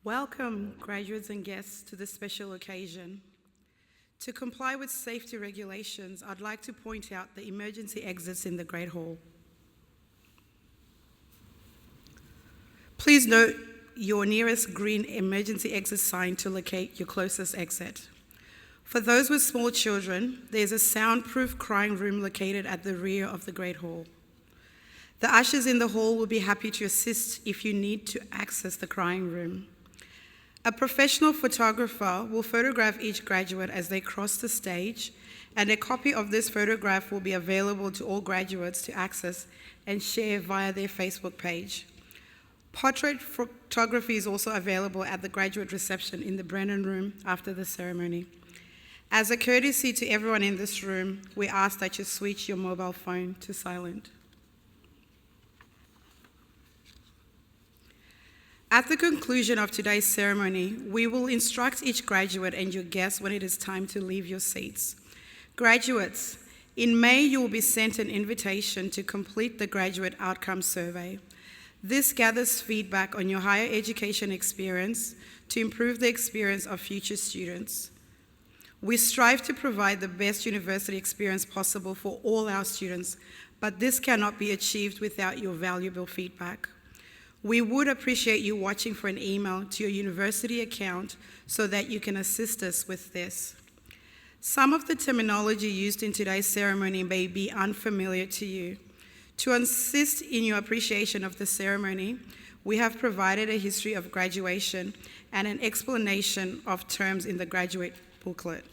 Welcome, graduates and guests, to this special occasion. To comply with safety regulations, I'd like to point out the emergency exits in the Great Hall. Please note your nearest green emergency exit sign to locate your closest exit. For those with small children, there's a soundproof crying room located at the rear of the Great Hall. The ushers in the hall will be happy to assist if you need to access the crying room. A professional photographer will photograph each graduate as they cross the stage, and a copy of this photograph will be available to all graduates to access and share via their Facebook page. Portrait photography is also available at the graduate reception in the Brennan Room after the ceremony. As a courtesy to everyone in this room, we ask that you switch your mobile phone to silent. At the conclusion of today's ceremony, we will instruct each graduate and your guests when it is time to leave your seats. Graduates, in May you will be sent an invitation to complete the Graduate Outcome Survey. This gathers feedback on your higher education experience to improve the experience of future students. We strive to provide the best university experience possible for all our students, but this cannot be achieved without your valuable feedback. We would appreciate you watching for an email to your university account so that you can assist us with this. Some of the terminology used in today's ceremony may be unfamiliar to you. To assist in your appreciation of the ceremony, we have provided a history of graduation and an explanation of terms in the graduate booklet.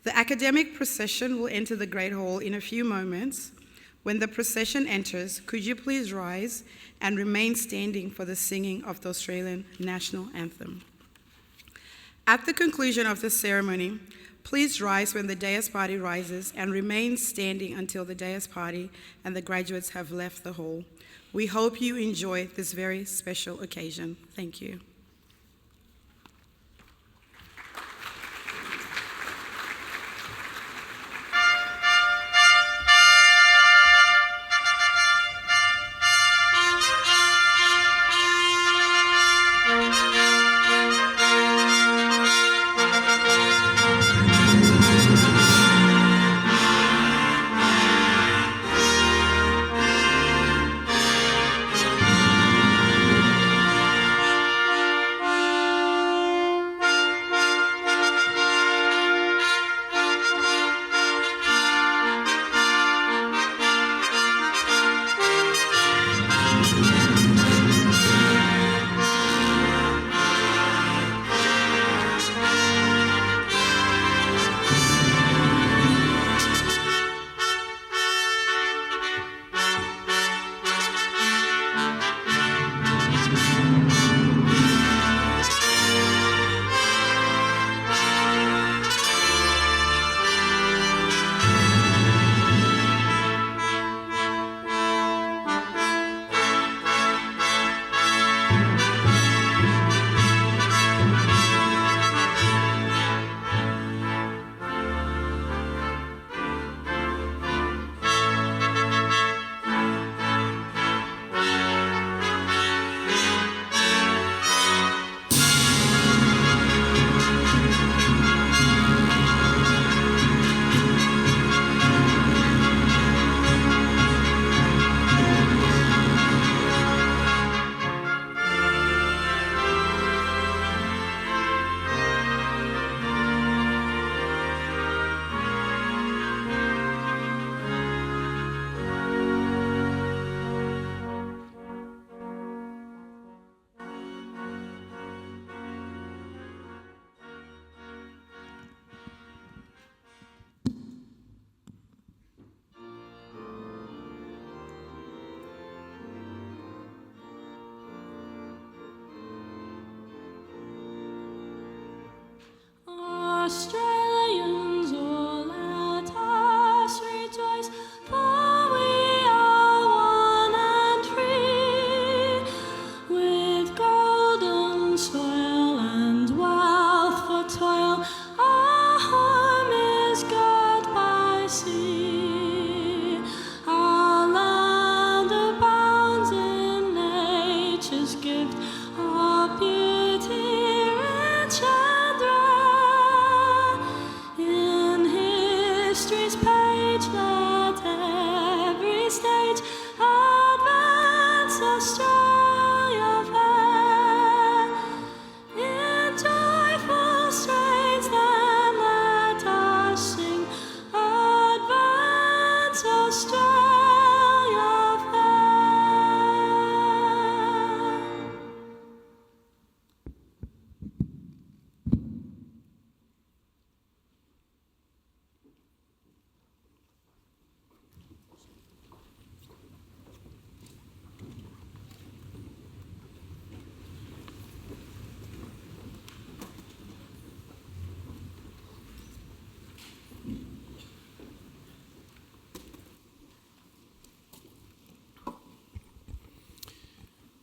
The academic procession will enter the Great Hall in a few moments. When the procession enters, could you please rise and remain standing for the singing of the Australian National Anthem. At the conclusion of the ceremony, please rise when the Deus Party rises and remain standing until the Deus Party and the graduates have left the hall. We hope you enjoy this very special occasion. Thank you.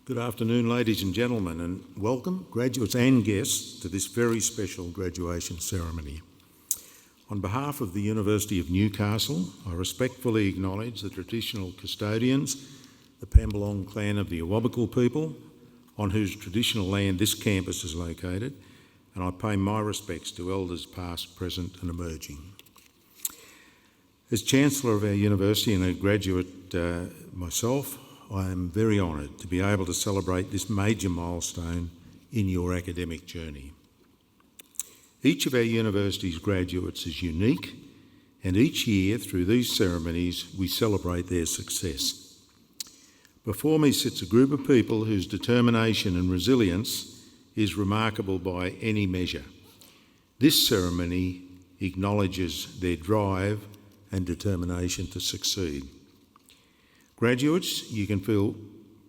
Good afternoon, ladies and gentlemen, and welcome, graduates and guests, to this very special graduation ceremony. On behalf of the University of Newcastle, I respectfully acknowledge the traditional custodians, the Pambalong clan of the Awabakal people, on whose traditional land this campus is located, and I pay my respects to elders past, present and emerging. As Chancellor of our university and a graduate myself, I am very honoured to be able to celebrate this major milestone in your academic journey. Each of our university's graduates is unique, and each year through these ceremonies we celebrate their success. Before me sits a group of people whose determination and resilience is remarkable by any measure. This ceremony acknowledges their drive and determination to succeed. Graduates, you can feel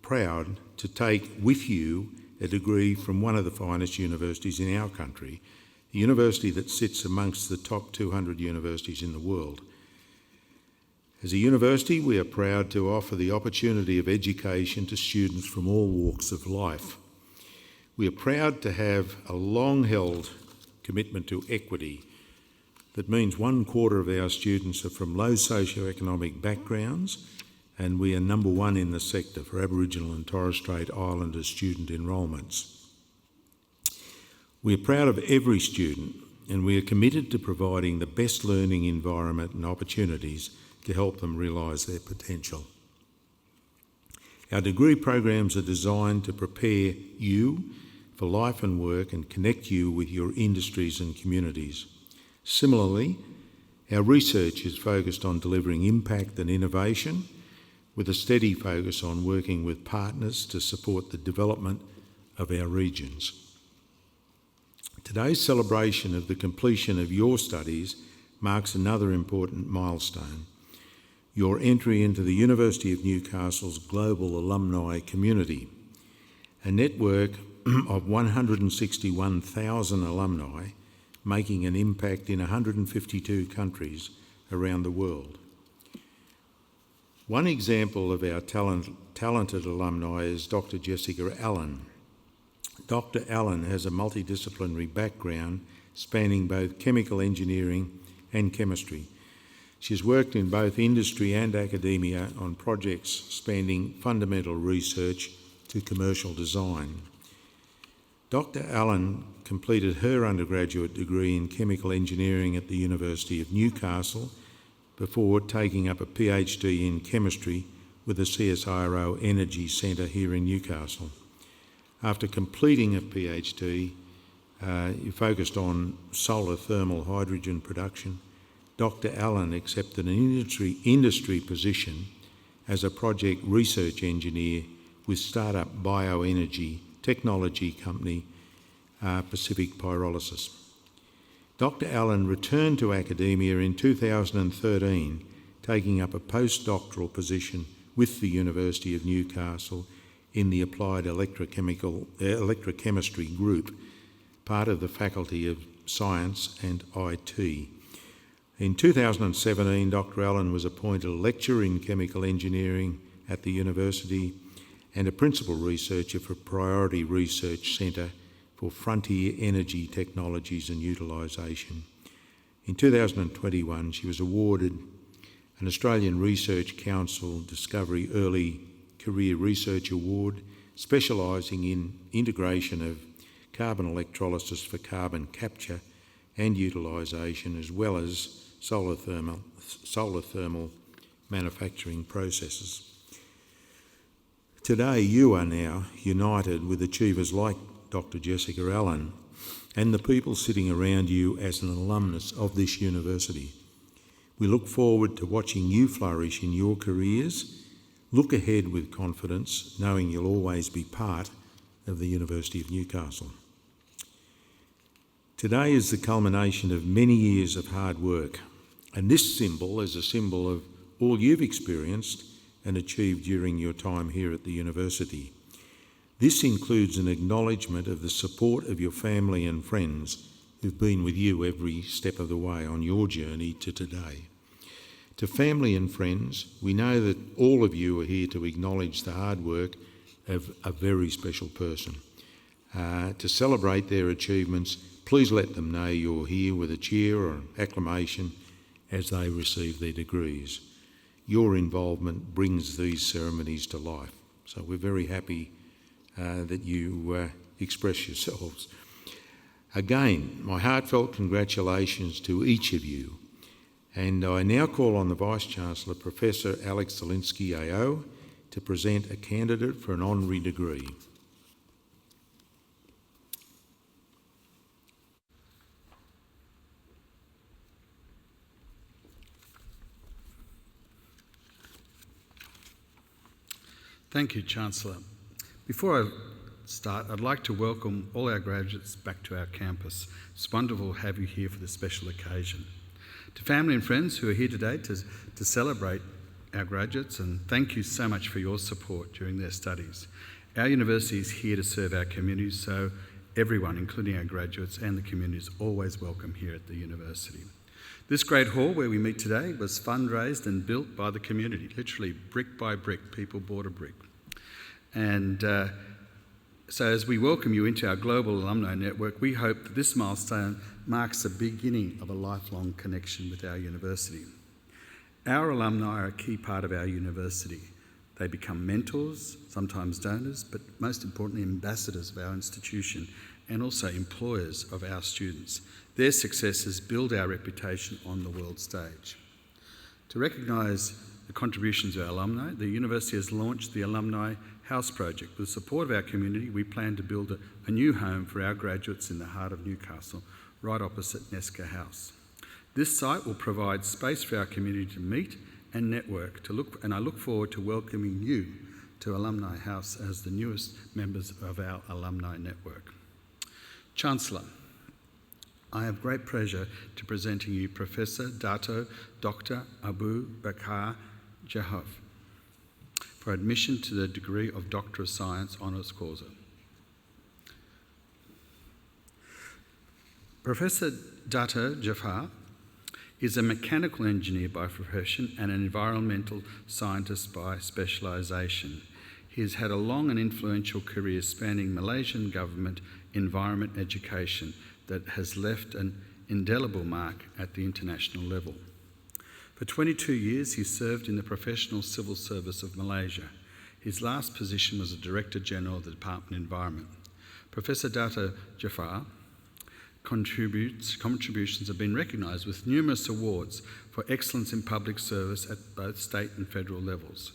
proud to take with you a degree from one of the finest universities in our country, a university that sits amongst the top 200 universities in the world. As a university, we are proud to offer the opportunity of education to students from all walks of life. We are proud to have a long-held commitment to equity. That means 1/4 of our students are from low socioeconomic backgrounds, and we are number one in the sector for Aboriginal and Torres Strait Islander student enrolments. We are proud of every student, and we are committed to providing the best learning environment and opportunities to help them realise their potential. Our degree programs are designed to prepare you for life and work and connect you with your industries and communities. Similarly, our research is focused on delivering impact and innovation, with a steady focus on working with partners to support the development of our regions. Today's celebration of the completion of your studies marks another important milestone: your entry into the University of Newcastle's global alumni community, a network of 161,000 alumni making an impact in 152 countries around the world. One example of our talented alumni is Dr. Jessica Allen. Dr. Allen has a multidisciplinary background spanning both chemical engineering and chemistry. She has worked in both industry and academia on projects spanning fundamental research to commercial design. Dr. Allen completed her undergraduate degree in chemical engineering at the University of Newcastle before taking up a PhD in chemistry with the CSIRO Energy Centre here in Newcastle. After completing a PhD, you focused on solar thermal hydrogen production. Dr. Allen accepted an industry position as a project research engineer with startup bioenergy technology company Pacific Pyrolysis. Dr. Allen returned to academia in 2013, taking up a postdoctoral position with the University of Newcastle in the Applied Electrochemistry Group, part of the Faculty of Science and IT. In 2017, Dr. Allen was appointed a lecturer in chemical engineering at the university and a principal researcher for Priority Research Centre for Frontier Energy Technologies and Utilisation. In 2021, she was awarded an Australian Research Council Discovery Early Career Research Award, specialising in integration of carbon electrolysis for carbon capture and utilisation, as well as solar thermal manufacturing processes. Today, you are now united with achievers like Dr. Jessica Allen and the people sitting around you as an alumnus of this university. We look forward to watching you flourish in your careers. Look ahead with confidence, knowing you'll always be part of the University of Newcastle. Today is the culmination of many years of hard work, and this symbol is a symbol of all you've experienced and achieved during your time here at the university. This includes an acknowledgement of the support of your family and friends who've been with you every step of the way on your journey to today. To family and friends, we know that all of you are here to acknowledge the hard work of a very special person. To celebrate their achievements, please let them know you're here with a cheer or acclamation as they receive their degrees. Your involvement brings these ceremonies to life. So we're very happy that you express yourselves. Again, my heartfelt congratulations to each of you. And I now call on the Vice-Chancellor, Professor Alex Zelinsky AO, to present a candidate for an honorary degree. Thank you, Chancellor. Before I start, I'd like to welcome all our graduates back to our campus. It's wonderful to have you here for this special occasion. To family and friends who are here today to celebrate our graduates, and thank you so much for your support during their studies. Our university is here to serve our communities, so everyone, including our graduates and the community, is always welcome here at the university. This great hall where we meet today was fundraised and built by the community, literally brick by brick. People bought a brick. And so as we welcome you into our global alumni network, we hope that this milestone marks the beginning of a lifelong connection with our university. Our alumni are a key part of our university. They become mentors, sometimes donors, but most importantly, ambassadors of our institution and also employers of our students. Their successes build our reputation on the world stage. To recognise the contributions of our alumni, the university has launched the Alumni House Project. With the support of our community, we plan to build a new home for our graduates in the heart of Newcastle, right opposite Nesca House. This site will provide space for our community to meet and network, and I look forward to welcoming you to Alumni House as the newest members of our alumni network. Chancellor, I have great pleasure to presenting you Professor Dato Dr. Abu Bakr Jahov for admission to the degree of Doctor of Science Honours Causa. Professor Dato Jafar is a mechanical engineer by profession and an environmental scientist by specialisation. He has had a long and influential career spanning Malaysian government environment education that has left an indelible mark at the international level. For 22 years, he served in the Professional Civil Service of Malaysia. His last position was the Director General of the Department of Environment. Professor Dato Jafar contributions have been recognised with numerous awards for excellence in public service at both state and federal levels.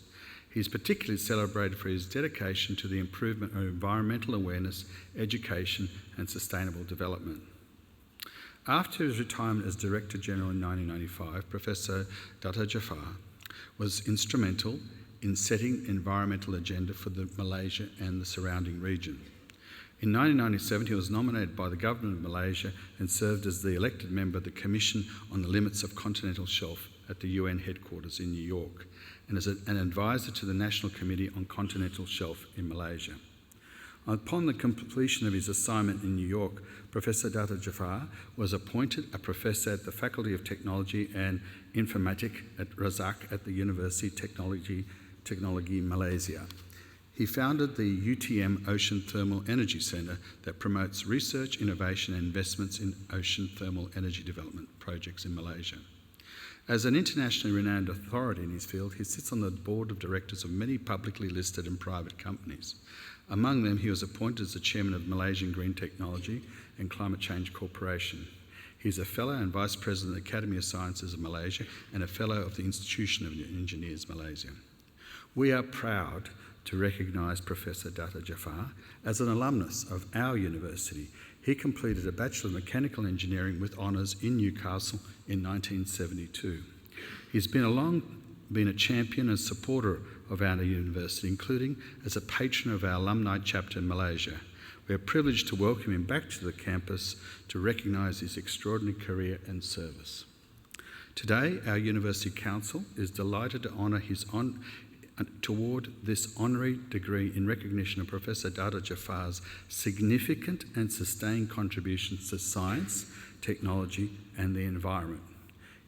He is particularly celebrated for his dedication to the improvement of environmental awareness, education and sustainable development. After his retirement as Director General in 1995, Professor Dato Jafar was instrumental in setting the environmental agenda for Malaysia and the surrounding region. In 1997, he was nominated by the Government of Malaysia and served as the elected member of the Commission on the Limits of Continental Shelf at the UN headquarters in New York, and as an advisor to the National Committee on Continental Shelf in Malaysia. Upon the completion of his assignment in New York, Professor Dato Jafar was appointed a professor at the Faculty of Technology and Informatics at Razak at the University Technology Malaysia. He founded the UTM Ocean Thermal Energy Centre that promotes research, innovation and investments in ocean thermal energy development projects in Malaysia. As an internationally renowned authority in his field, he sits on the board of directors of many publicly listed and private companies. Among them, he was appointed as the chairman of Malaysian Green Technology and Climate Change Corporation. He is a fellow and vice president of the Academy of Sciences of Malaysia and a fellow of the Institution of Engineers Malaysia. We are proud to recognise Professor Dato Jafar as an alumnus of our university. He completed a Bachelor of Mechanical Engineering with honours in Newcastle in 1972. He's been a champion and supporter of our university, including as a patron of our alumni chapter in Malaysia. We are privileged to welcome him back to the campus to recognise his extraordinary career and service. Today, our University Council is delighted to honour his toward this honorary degree in recognition of Professor Dato Jafar's significant and sustained contributions to science, technology and the environment.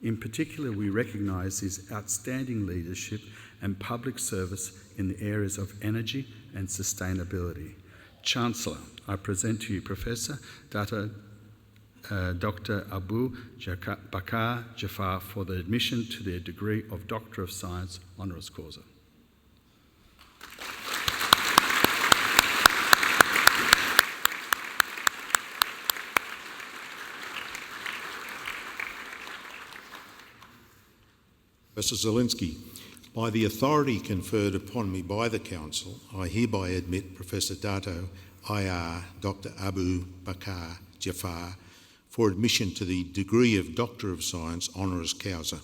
In particular, we recognise his outstanding leadership and public service in the areas of energy and sustainability. Chancellor, I present to you Professor Dr. Abu Bakr Jafar for the admission to their degree of Doctor of Science honoris causa. Professor Zielinski, by the authority conferred upon me by the Council, I hereby admit Professor Dato IR Dr. Abu Bakr Jafar for admission to the degree of Doctor of Science honoris causa.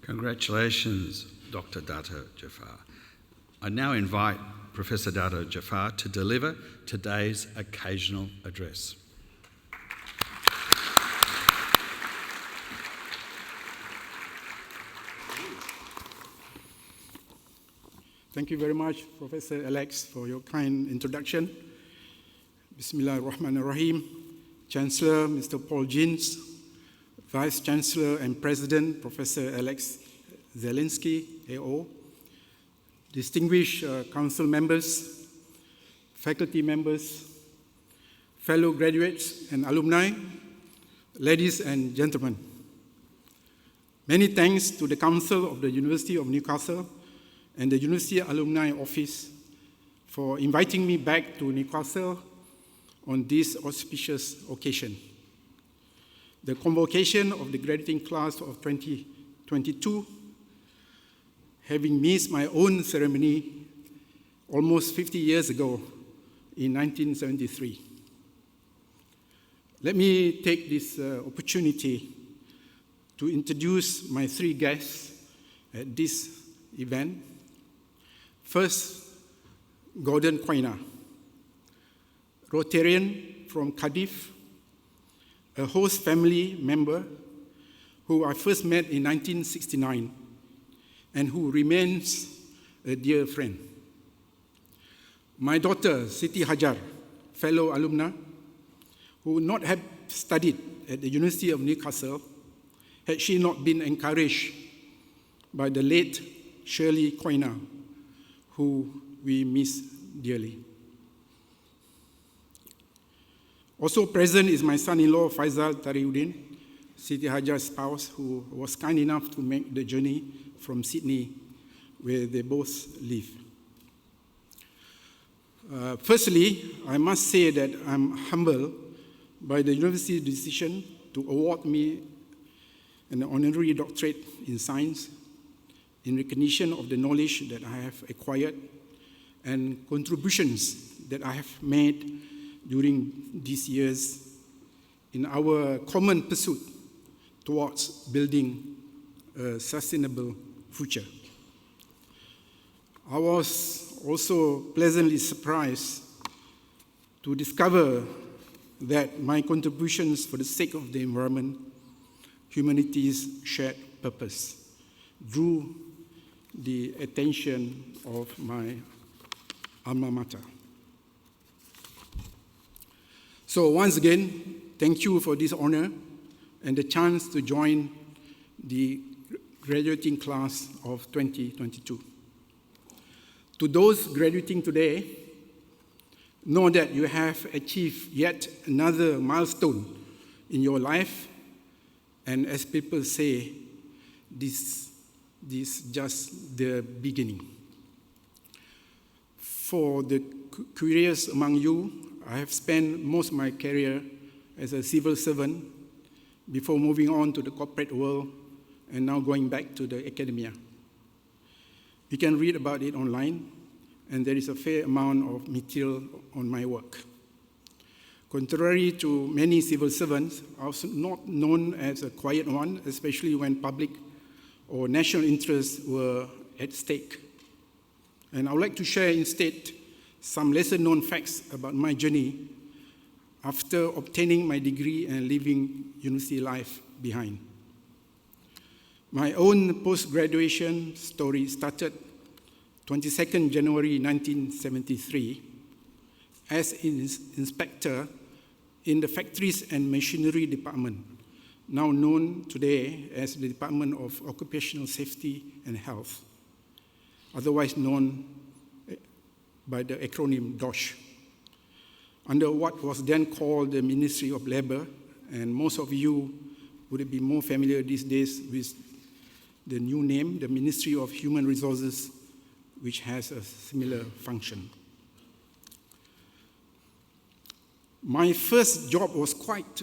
Congratulations, Dr. Dato Jafar. I now invite Professor Dato Jafar to deliver today's occasional address. Thank you very much, Professor Alex, for your kind introduction. Bismillah ar-Rahman ar-Rahim. Chancellor, Mr. Paul Jeans, Vice Chancellor and President, Professor Alex Zielinski, AO, distinguished council members, faculty members, fellow graduates and alumni, ladies and gentlemen. Many thanks to the Council of the University of Newcastle and the University Alumni Office for inviting me back to Newcastle on this auspicious occasion. The convocation of the graduating class of 2022, having missed my own ceremony almost 50 years ago in 1973. Let me take this opportunity to introduce my three guests at this event. First, Gordon Quaina, Rotarian from Cardiff, a host family member who I first met in 1969 and who remains a dear friend. My daughter, Siti Hajar, fellow alumna, who would not have studied at the University of Newcastle had she not been encouraged by the late Shirley Quaina, who we miss dearly. Also present is my son-in-law, Faisal Tariuddin, Siti Hajar's spouse, who was kind enough to make the journey from Sydney, where they both live. Firstly, I must say that I'm humbled by the university's decision to award me an honorary doctorate in science in recognition of the knowledge that I have acquired and contributions that I have made during these years in our common pursuit towards building a sustainable future. I was also pleasantly surprised to discover that my contributions for the sake of the environment, humanity's shared purpose, drew the attention of my alma mater. So once again, thank you for this honor and the chance to join the graduating class of 2022. To those graduating today, know that you have achieved yet another milestone in your life, and as people say, this is just the beginning. For the curious among you, I have spent most of my career as a civil servant before moving on to the corporate world and now going back to the academia. You can read about it online, and there is a fair amount of material on my work. Contrary to many civil servants, I was not known as a quiet one, especially when public or national interests were at stake. And I would like to share instead some lesser-known facts about my journey after obtaining my degree and leaving university life behind. My own post-graduation story started 22nd January 1973 as an inspector in the Factories and Machinery Department, now known today as the Department of Occupational Safety and Health, otherwise known by the acronym DOSH, under what was then called the Ministry of Labor, and most of you would be more familiar these days with the new name, the Ministry of Human Resources, which has a similar function. My first job was quite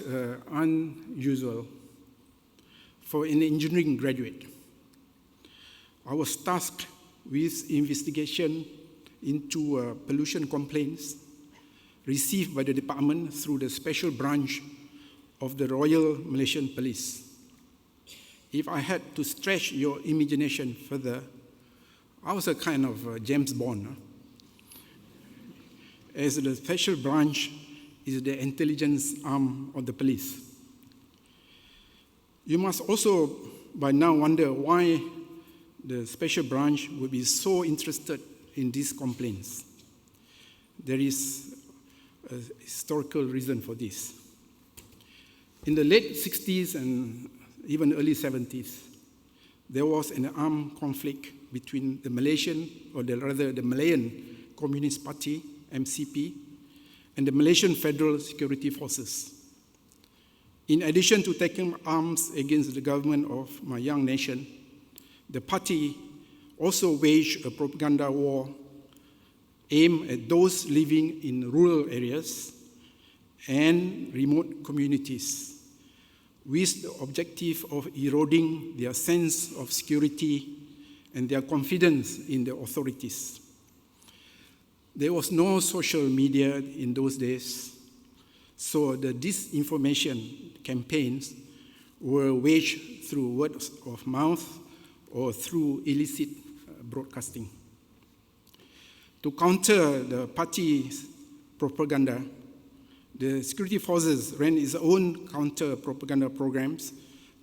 unusual for an engineering graduate. I was tasked with investigation into pollution complaints received by the department through the special branch of the Royal Malaysian Police. If I had to stretch your imagination further, I was a kind of James Bond, as the special branch is the intelligence arm of the police. You must also by now wonder why the special branch would be so interested in these complaints. There is a historical reason for this. In the late 60s and even early 70s, there was an armed conflict between the the Malayan Communist Party, MCP, and the Malaysian Federal Security Forces. In addition to taking arms against the government of my young nation, the party also waged a propaganda war aimed at those living in rural areas and remote communities, with the objective of eroding their sense of security and their confidence in the authorities. There was no social media in those days, so the disinformation campaigns were waged through word of mouth or through illicit broadcasting. To counter the party's propaganda, the security forces ran its own counter-propaganda programs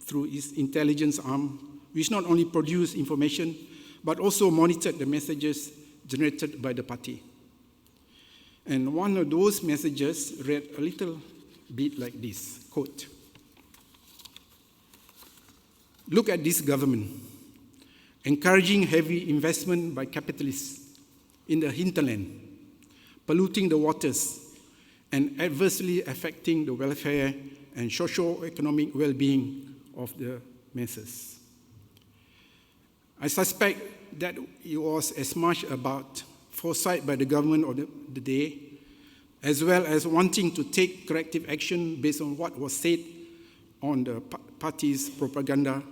through its intelligence arm, which not only produced information, but also monitored the messages generated by the party. And one of those messages read a little bit like this, quote, "Look at this government, encouraging heavy investment by capitalists in the hinterland, polluting the waters, and adversely affecting the welfare and socio-economic well-being of the masses." I suspect that it was as much about foresight by the government of the day, as well as wanting to take corrective action based on what was said on the party's propaganda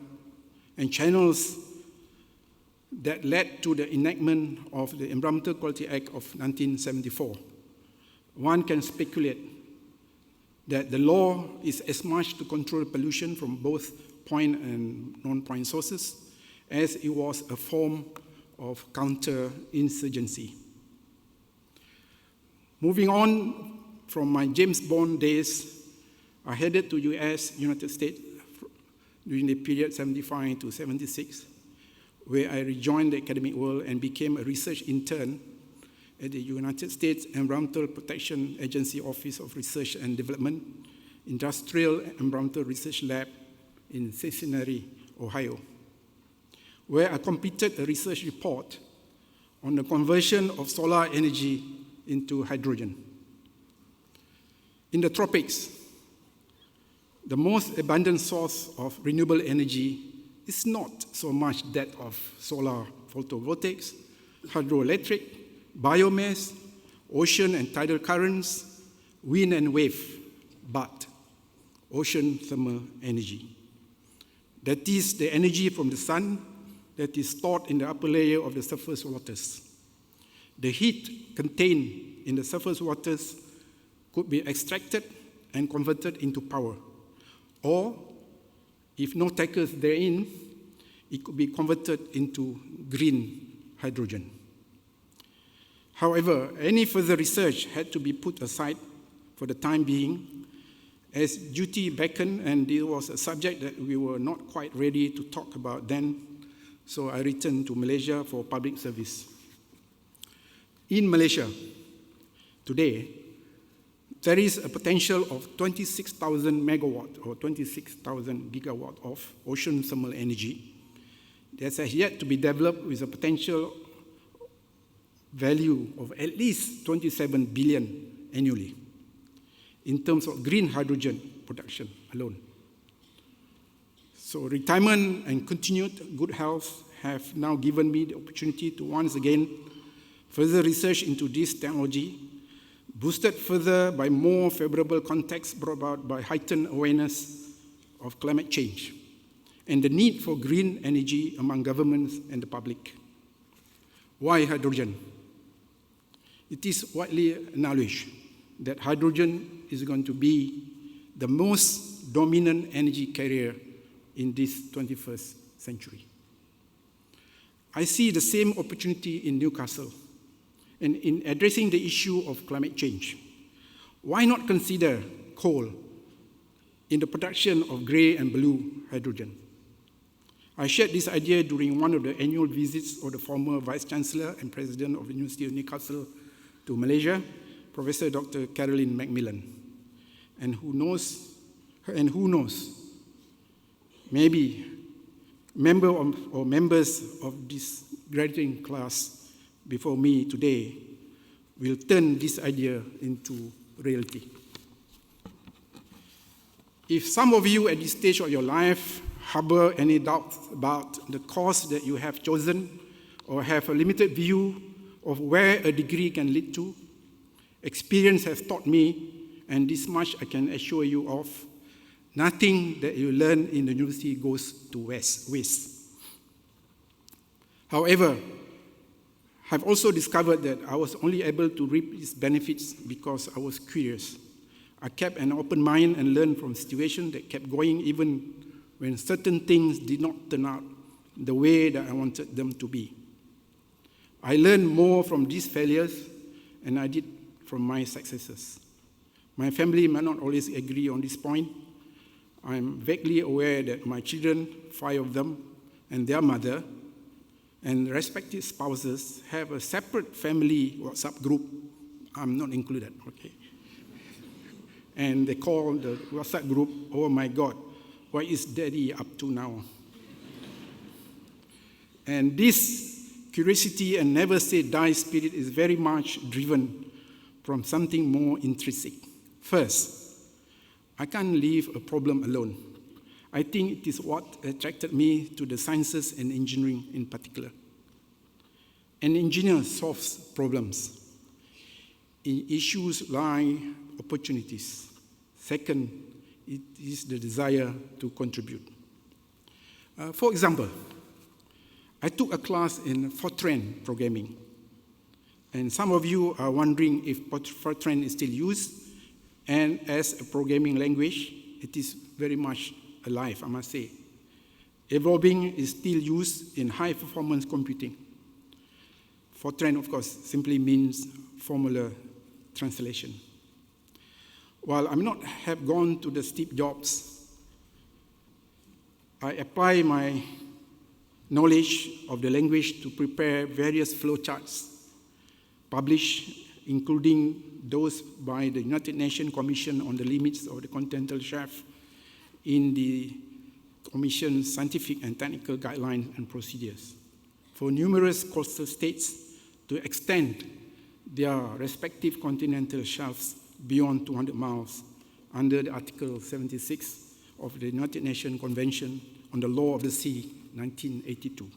and channels that led to the enactment of the Environmental Quality Act of 1974. One can speculate that the law is as much to control pollution from both point and non-point sources as it was a form of counter-insurgency. Moving on from my James Bond days, I headed to United States during the period 75 to 76, where I rejoined the academic world and became a research intern at the United States Environmental Protection Agency Office of Research and Development, Industrial Environmental Research Lab in Cincinnati, Ohio, where I completed a research report on the conversion of solar energy into hydrogen. In the tropics, the most abundant source of renewable energy is not so much that of solar photovoltaics, hydroelectric, biomass, ocean and tidal currents, wind and wave, but ocean thermal energy. That is the energy from the sun that is stored in the upper layer of the surface waters. The heat contained in the surface waters could be extracted and converted into power, or if no takers therein, it could be converted into green hydrogen. However, any further research had to be put aside for the time being, As duty beckoned, and it was a subject that we were not quite ready to talk about then, so I returned to Malaysia for public service. In Malaysia, today, there is a potential of 26,000 megawatt or 26,000 gigawatt of ocean thermal energy that has yet to be developed with a potential value of at least 27 billion annually in terms of green hydrogen production alone. So retirement and continued good health have now given me the opportunity to once again further research into this technology, boosted further by more favorable context brought about by heightened awareness of climate change and the need for green energy among governments and the public. Why hydrogen? It is widely acknowledged that hydrogen is going to be the most dominant energy carrier in this 21st century. I see the same opportunity in Newcastle and in addressing the issue of climate change. Why not consider coal in the production of grey and blue hydrogen? I shared this idea during one of the annual visits of the former Vice Chancellor and President of the University of Newcastle to Malaysia, Professor Dr. Caroline Macmillan. And who knows, maybe members of this graduating class before me today will turn this idea into reality. If some of you at this stage of your life harbor any doubts about the course that you have chosen or have a limited view of where a degree can lead to, experience has taught me, and this much I can assure you of, nothing that you learn in the university goes to waste. However, I've also discovered that I was only able to reap its benefits because I was curious. I kept an open mind and learned from situations that kept going even when certain things did not turn out the way that I wanted them to be. I learned more from these failures than I did from my successes. My family might not always agree on this point. I'm vaguely aware that my children, 5 of them, and their mother, and respective spouses have a separate family WhatsApp group. I'm not included, okay? And they call the WhatsApp group, "Oh my God, what is Daddy up to now?" And this curiosity and never say die spirit is very much driven from something more intrinsic. First, I can't leave a problem alone. I think it is what attracted me to the sciences and engineering in particular. An engineer solves problems. In issues lie opportunities. Second, it is the desire to contribute. For example, I took a class in Fortran programming. And some of you are wondering if Fortran is still used. And as a programming language, it is very much alive, I must say. Evolving is still used in high-performance computing. Fortran, of course, simply means formula translation. While I may not have gone to the steep jobs, I apply my knowledge of the language to prepare various flowcharts, published, including those by the United Nations Commission on the Limits of the Continental Shelf in the Commission's Scientific and Technical Guidelines and Procedures for numerous coastal states to extend their respective continental shelves beyond 200 miles under the Article 76 of the United Nations Convention on the Law of the Sea, 1982.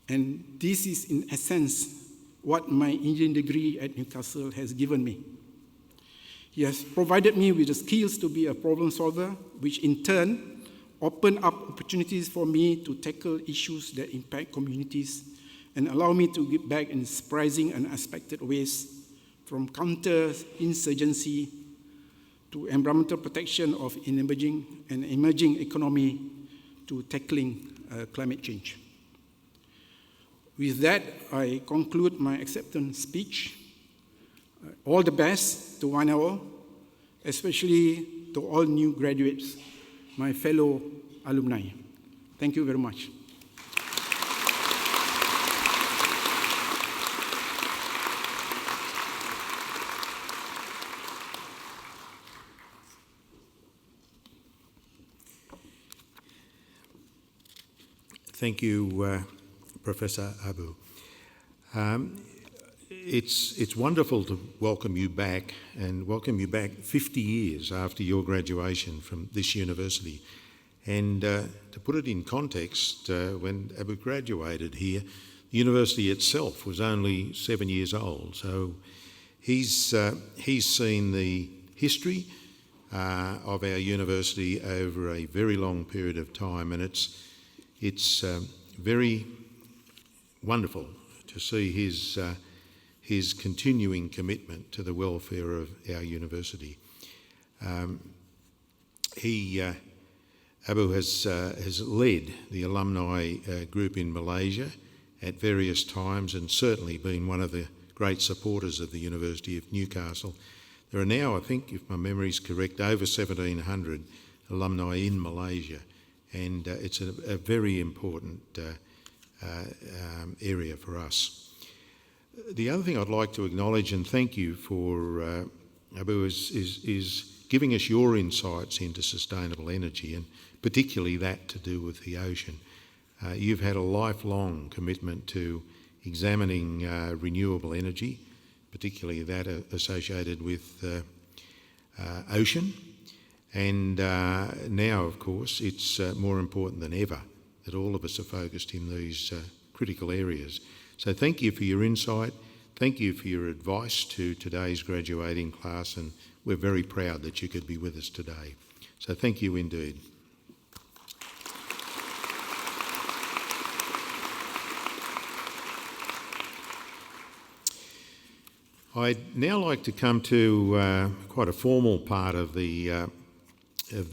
And this is, in essence, what my engineering degree at Newcastle has given me. He has provided me with the skills to be a problem solver, which in turn open up opportunities for me to tackle issues that impact communities and allow me to give back in surprising and unexpected ways, from counter-insurgency to environmental protection of an emerging economy to tackling climate change. With that, I conclude my acceptance speech. All the best to 1 hour, especially to all new graduates, my fellow alumni. Thank you very much. Thank you, Professor Abu. It's wonderful to welcome you back 50 years after your graduation from this university. And to put it in context, when Abu graduated here, the university itself was only 7 years old. So he's seen the history of our university over a very long period of time, and it's very wonderful to see his continuing commitment to the welfare of our university. Abu has led the alumni group in Malaysia at various times and certainly been one of the great supporters of the University of Newcastle. There are now, I think, if my memory is correct, over 1,700 alumni in Malaysia, and it's a very important area for us. The other thing I'd like to acknowledge and thank you for, Abu, is giving us your insights into sustainable energy, and particularly that to do with the ocean. You've had a lifelong commitment to examining renewable energy, particularly that associated with ocean. And now, of course, it's more important than ever that all of us are focused in these critical areas. So thank you for your insight. Thank you for your advice to today's graduating class, and we're very proud that you could be with us today. So thank you indeed. I'd now like to come to quite a formal part of the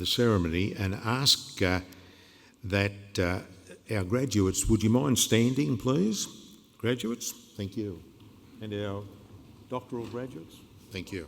ceremony and ask that our graduates, would you mind standing, please? Graduates, thank you. And our doctoral graduates, thank you.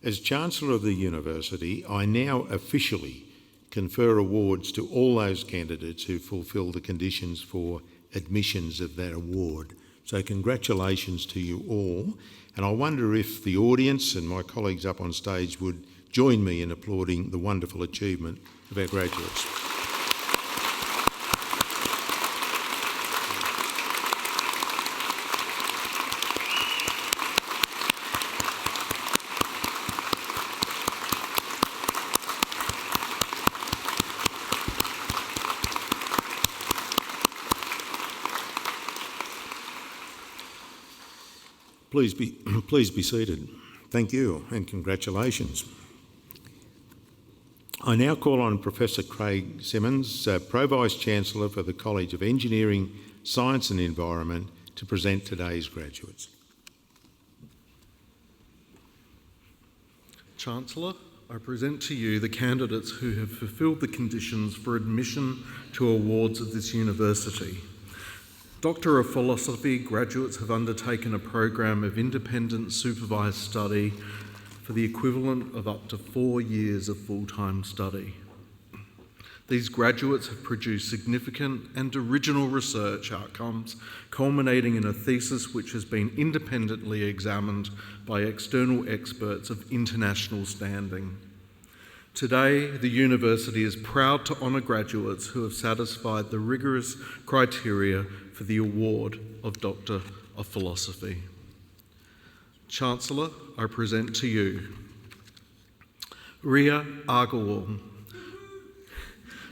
As Chancellor of the University, I now officially confer awards to all those candidates who fulfil the conditions for admissions of that award. So congratulations to you all. And I wonder if the audience and my colleagues up on stage would join me in applauding the wonderful achievement of our graduates. Please be seated. Thank you and congratulations. I now call on Professor Craig Simmons, Pro-Vice Chancellor for the College of Engineering, Science and Environment, to present today's graduates. Chancellor, I present to you the candidates who have fulfilled the conditions for admission to awards of this university. Doctor of Philosophy graduates have undertaken a program of independent supervised study for the equivalent of up to 4 years of full-time study. These graduates have produced significant and original research outcomes, culminating in a thesis which has been independently examined by external experts of international standing. Today, the university is proud to honour graduates who have satisfied the rigorous criteria for the award of Doctor of Philosophy. Chancellor, I present to you Ria Agarwal.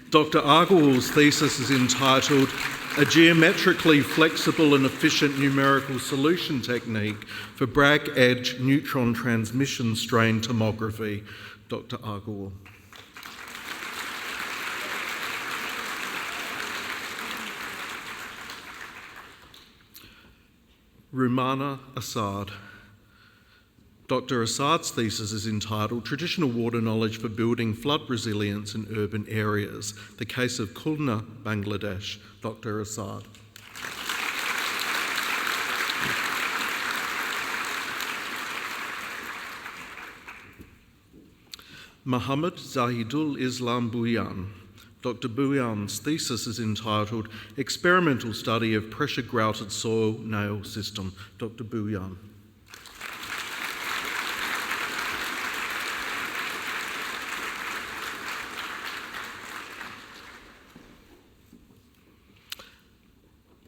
Dr. Agarwal's thesis is entitled A Geometrically Flexible and Efficient Numerical Solution Technique for Bragg Edge Neutron Transmission Strain Tomography. Dr. Agarwal. Rumana Assad. Dr. Assad's thesis is entitled Traditional Water Knowledge for Building Flood Resilience in Urban Areas, the Case of Khulna, Bangladesh. Dr. Assad. Muhammad Zahidul Islam Bhuyan. Dr. Bhuyan's thesis is entitled Experimental Study of Pressure Grouted Soil Nail System. Dr. Bhuyan.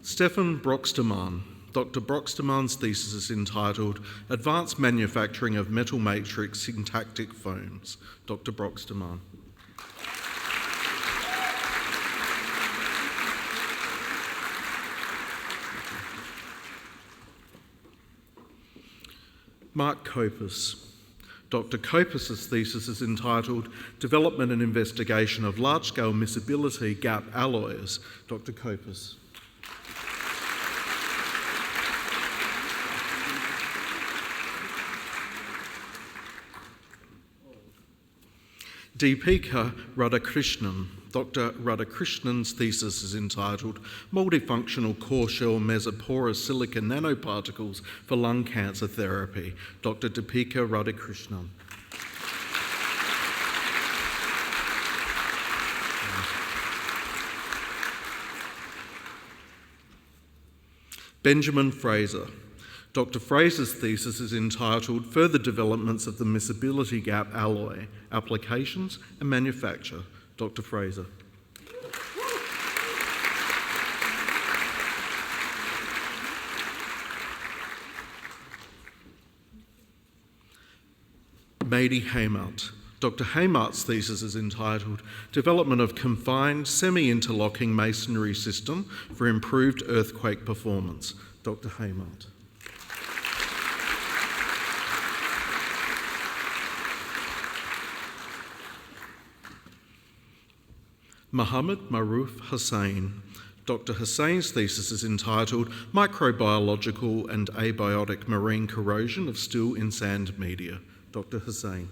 Stefan Broxterman. Dr. Broxterman's thesis is entitled Advanced Manufacturing of Metal Matrix Syntactic Foams. Dr. Broxterman. Mark Kopis. Dr. Kopis's thesis is entitled Development and Investigation of Large-Scale Miscibility Gap Alloys. Dr. Kopis. Deepika Radhakrishnan. Dr. Radhakrishnan's thesis is entitled Multifunctional Core Shell Mesoporous Silica Nanoparticles for Lung Cancer Therapy. Dr. Deepika Radhakrishnan. Benjamin Fraser. Dr. Fraser's thesis is entitled Further Developments of the Miscibility Gap Alloy, Applications and Manufacture. Dr. Fraser. Mehdi Haymart. Dr. Haymart's thesis is entitled Development of Confined Semi-Interlocking Masonry System for Improved Earthquake Performance. Dr. Haymart. Muhammad Maruf Hussain. Dr. Hussein's thesis is entitled Microbiological and Abiotic Marine Corrosion of Still in Sand Media. Dr. Hussain.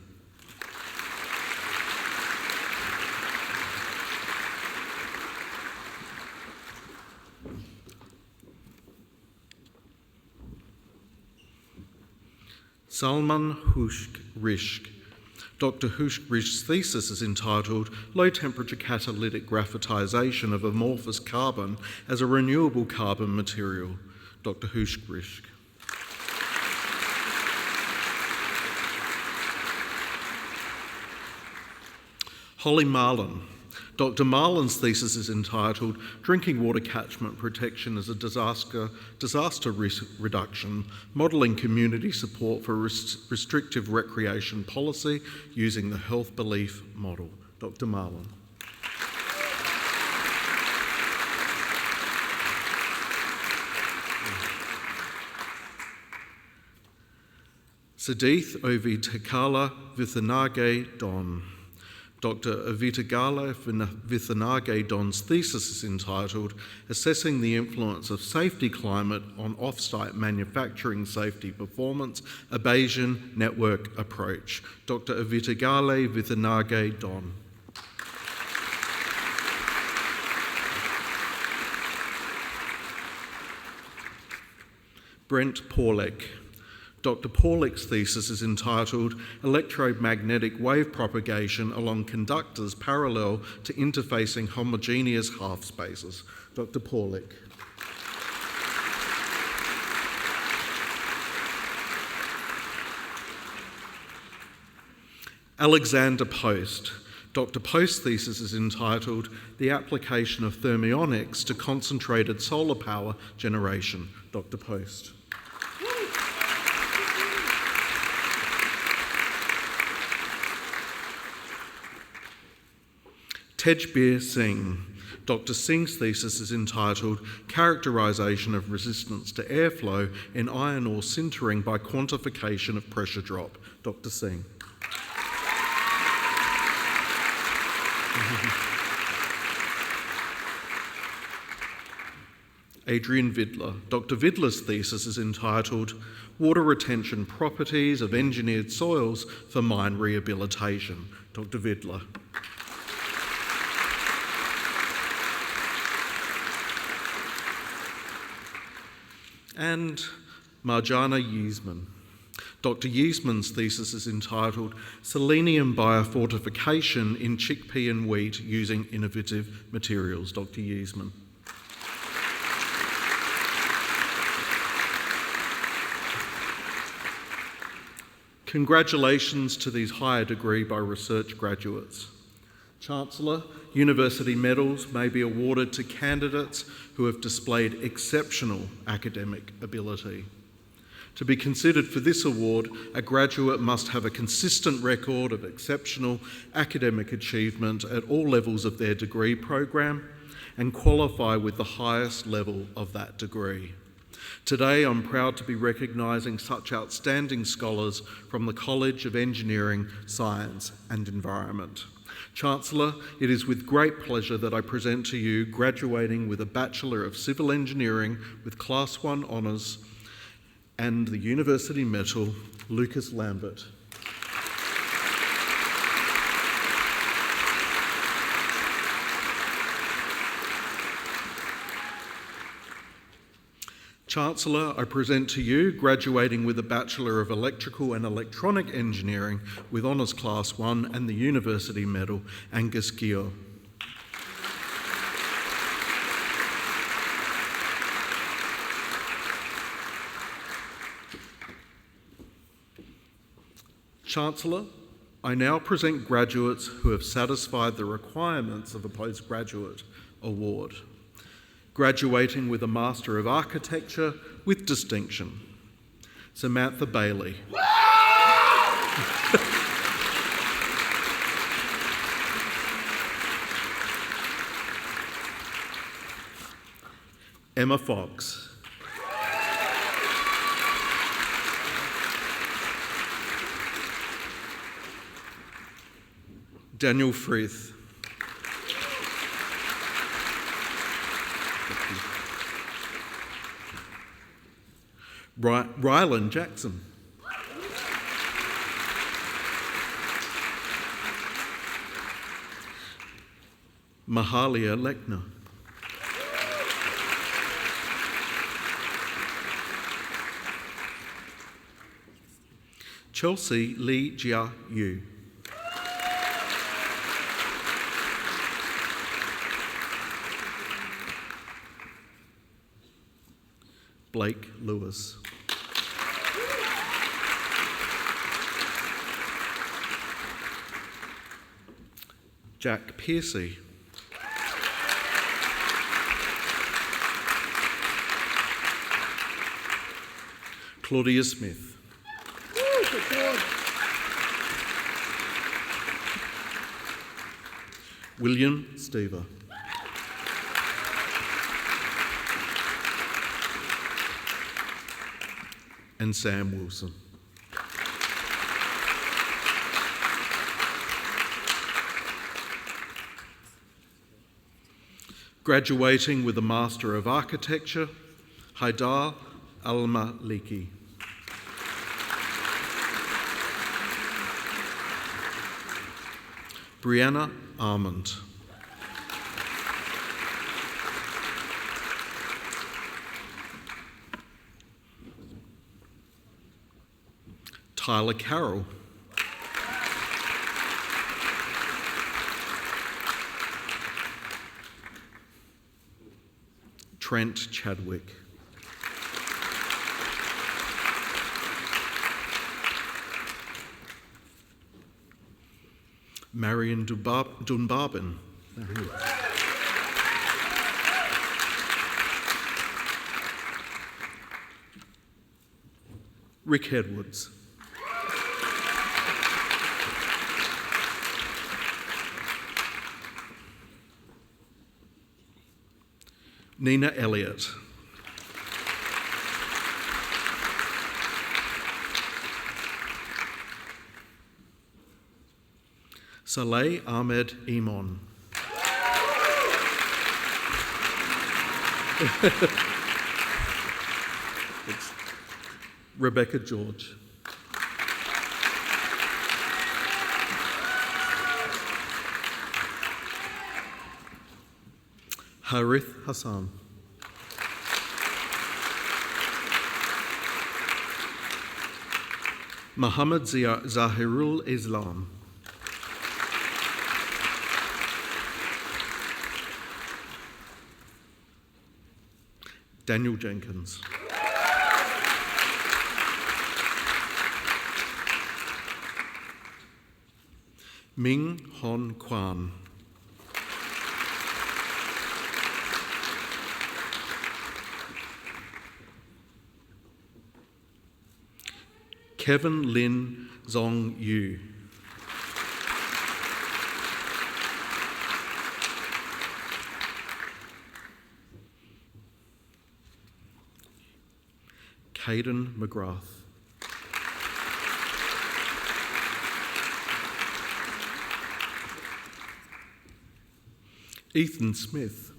Salman Hushk Rishk. Dr. Hushk-Rish's thesis is entitled Low Temperature Catalytic Graphitization of Amorphous Carbon as a Renewable Carbon Material. Dr. Hushk-Rishk. Holly Marlin. Dr. Marlin's thesis is entitled Drinking Water Catchment Protection as a Disaster Risk Reduction, Modelling Community Support for Restrictive Recreation Policy Using the Health Belief Model. Dr. Marlin. Sadith Ovitakala Vithanage Don. Dr. Avitagala Vithanage Don's thesis is entitled Assessing the Influence of Safety Climate on Off-Site Manufacturing Safety Performance, a Bayesian Network Approach. Dr. Avitagala Vithanage Don. Brent Porlek. Dr. Porlek's thesis is entitled Electromagnetic Wave Propagation Along Conductors Parallel to Interfacing Homogeneous Half Spaces. Dr. Porlek. Alexander Post. Dr. Post's thesis is entitled The Application of Thermionics to Concentrated Solar Power Generation. Dr. Post. Tejbir Singh. Dr. Singh's thesis is entitled Characterisation of Resistance to Airflow in Iron Ore Sintering by Quantification of Pressure Drop. Dr. Singh. Adrian Vidler. Dr. Vidler's thesis is entitled Water Retention Properties of Engineered Soils for Mine Rehabilitation. Dr. Vidler. And Marjana Yeasman. Dr. Yeasman's thesis is entitled Selenium Biofortification in Chickpea and Wheat Using Innovative Materials. Dr. Yeasman. Congratulations to these higher degree by research graduates. Chancellor, university medals may be awarded to candidates who have displayed exceptional academic ability. To be considered for this award, a graduate must have a consistent record of exceptional academic achievement at all levels of their degree program and qualify with the highest level of that degree. Today, I'm proud to be recognising such outstanding scholars from the College of Engineering, Science and Environment. Chancellor, it is with great pleasure that I present to you graduating with a Bachelor of Civil Engineering with Class 1 Honours and the University Medal, Lucas Lambert. Chancellor, I present to you, graduating with a Bachelor of Electrical and Electronic Engineering with Honours Class 1 and the University Medal, Angus Gio. Chancellor, I now present graduates who have satisfied the requirements of a postgraduate award. Graduating with a Master of Architecture with distinction, Samantha Bailey. Emma Fox. Daniel Frith. Rylan Jackson. Mahalia Lechner. Chelsea Lee Jia Yu. Blake Lewis. Jack Piercy. Claudia Smith. William Stever. And Sam Wilson. Graduating with a Master of Architecture, Haidar Al-Maliki. Brianna Armand. Tyler Carroll. Trent Chadwick. Marion Dunbarbin. Rick Edwards. Nina Elliott. Saleh Ahmed Iman. Rebecca George. Harith Hassan. Muhammad Zahirul Islam. Daniel Jenkins. Ming Hon Kwan. Kevin Lin Zong Yu. Caden McGrath. Ethan Smith.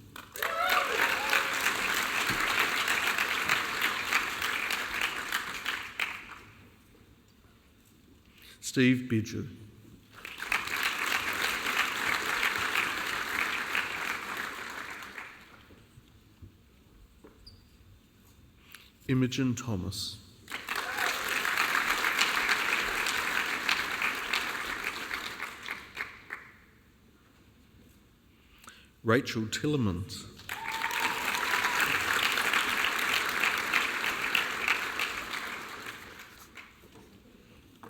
Steve Bidger. Imogen Thomas. Rachel Tillemans.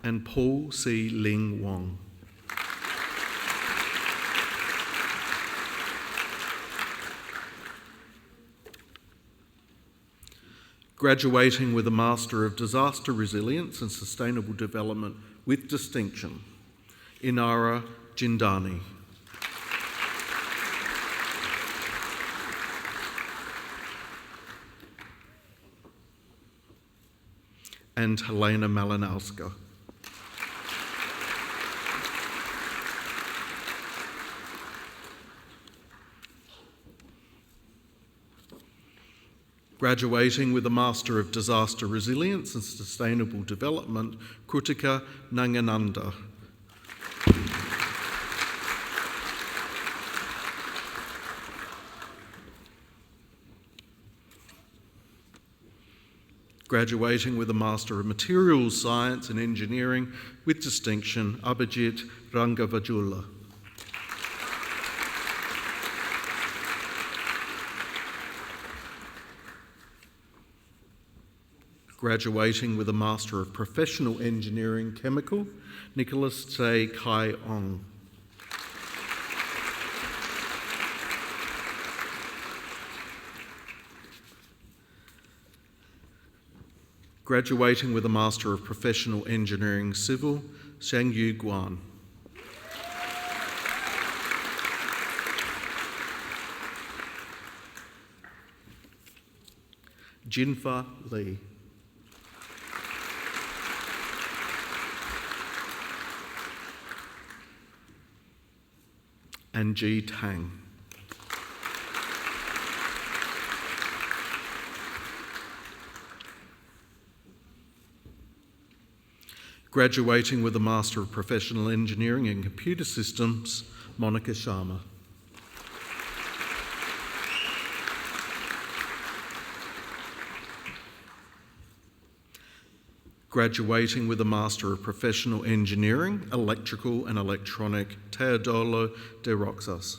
And Paul C. Ling Wong. Graduating with a Master of Disaster Resilience and Sustainable Development with distinction, Inara Jindani. And Helena Malinowska. Graduating with a Master of Disaster Resilience and Sustainable Development, Krutika Nangananda. Graduating with a Master of Materials Science and Engineering with distinction, Abhijit Rangavajula. Graduating with a Master of Professional Engineering Chemical, Nicholas Tse Kai Ong. Graduating with a Master of Professional Engineering Civil, Shangyu Guan. Jinfa Lee. And Ji Tang. Graduating with a Master of Professional Engineering in Computer Systems, Monica Sharma. Graduating with a Master of Professional Engineering, Electrical and Electronic, Teodoro de Roxas.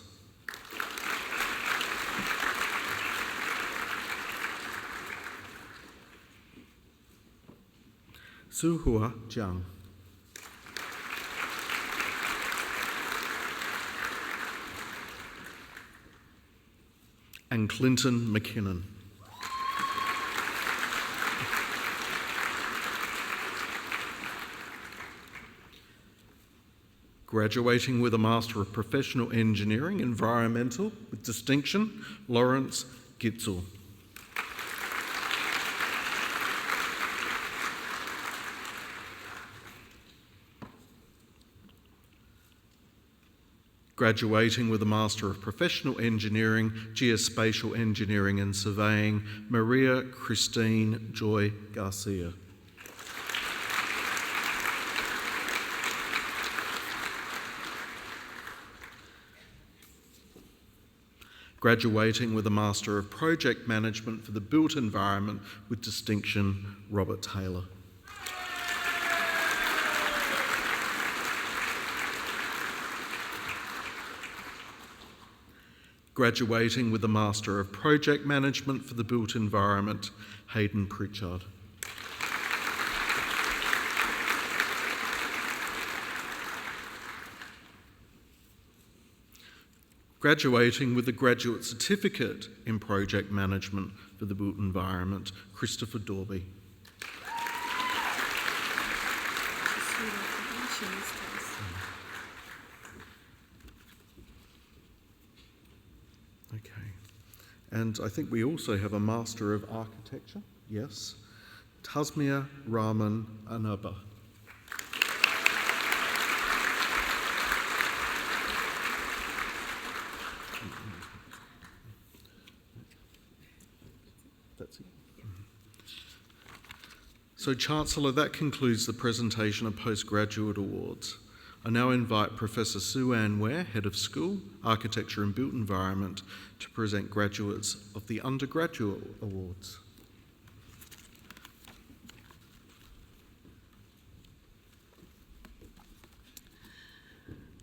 Suhua Jiang. And Clinton McKinnon. Graduating with a Master of Professional Engineering, Environmental, with distinction, Lawrence Gitzel. Graduating with a Master of Professional Engineering, Geospatial Engineering and Surveying, Maria Christine Joy Garcia. Graduating with a Master of Project Management for the Built Environment with distinction, Robert Taylor. Graduating with a Master of Project Management for the Built Environment, Hayden Pritchard. Graduating with a Graduate Certificate in Project Management for the Built Environment, Christopher Dorby. Okay. And I think we also have a Master of Architecture, yes, Tasmia Rahman Anaba. That's it. So, Chancellor, that concludes the presentation of postgraduate awards. I now invite Professor Sue Ann Ware, Head of School, Architecture and Built Environment, to present graduates of the undergraduate awards.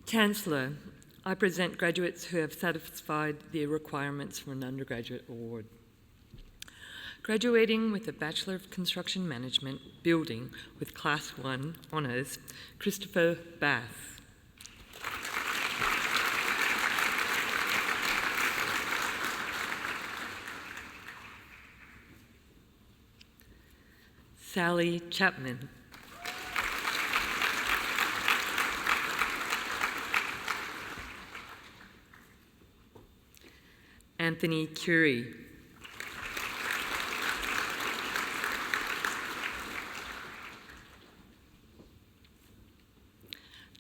Chancellor, I present graduates who have satisfied the requirements for an undergraduate award. Graduating with a Bachelor of Construction Management, Building with Class 1 Honours, Christopher Bass. Sally Chapman. Anthony Curie.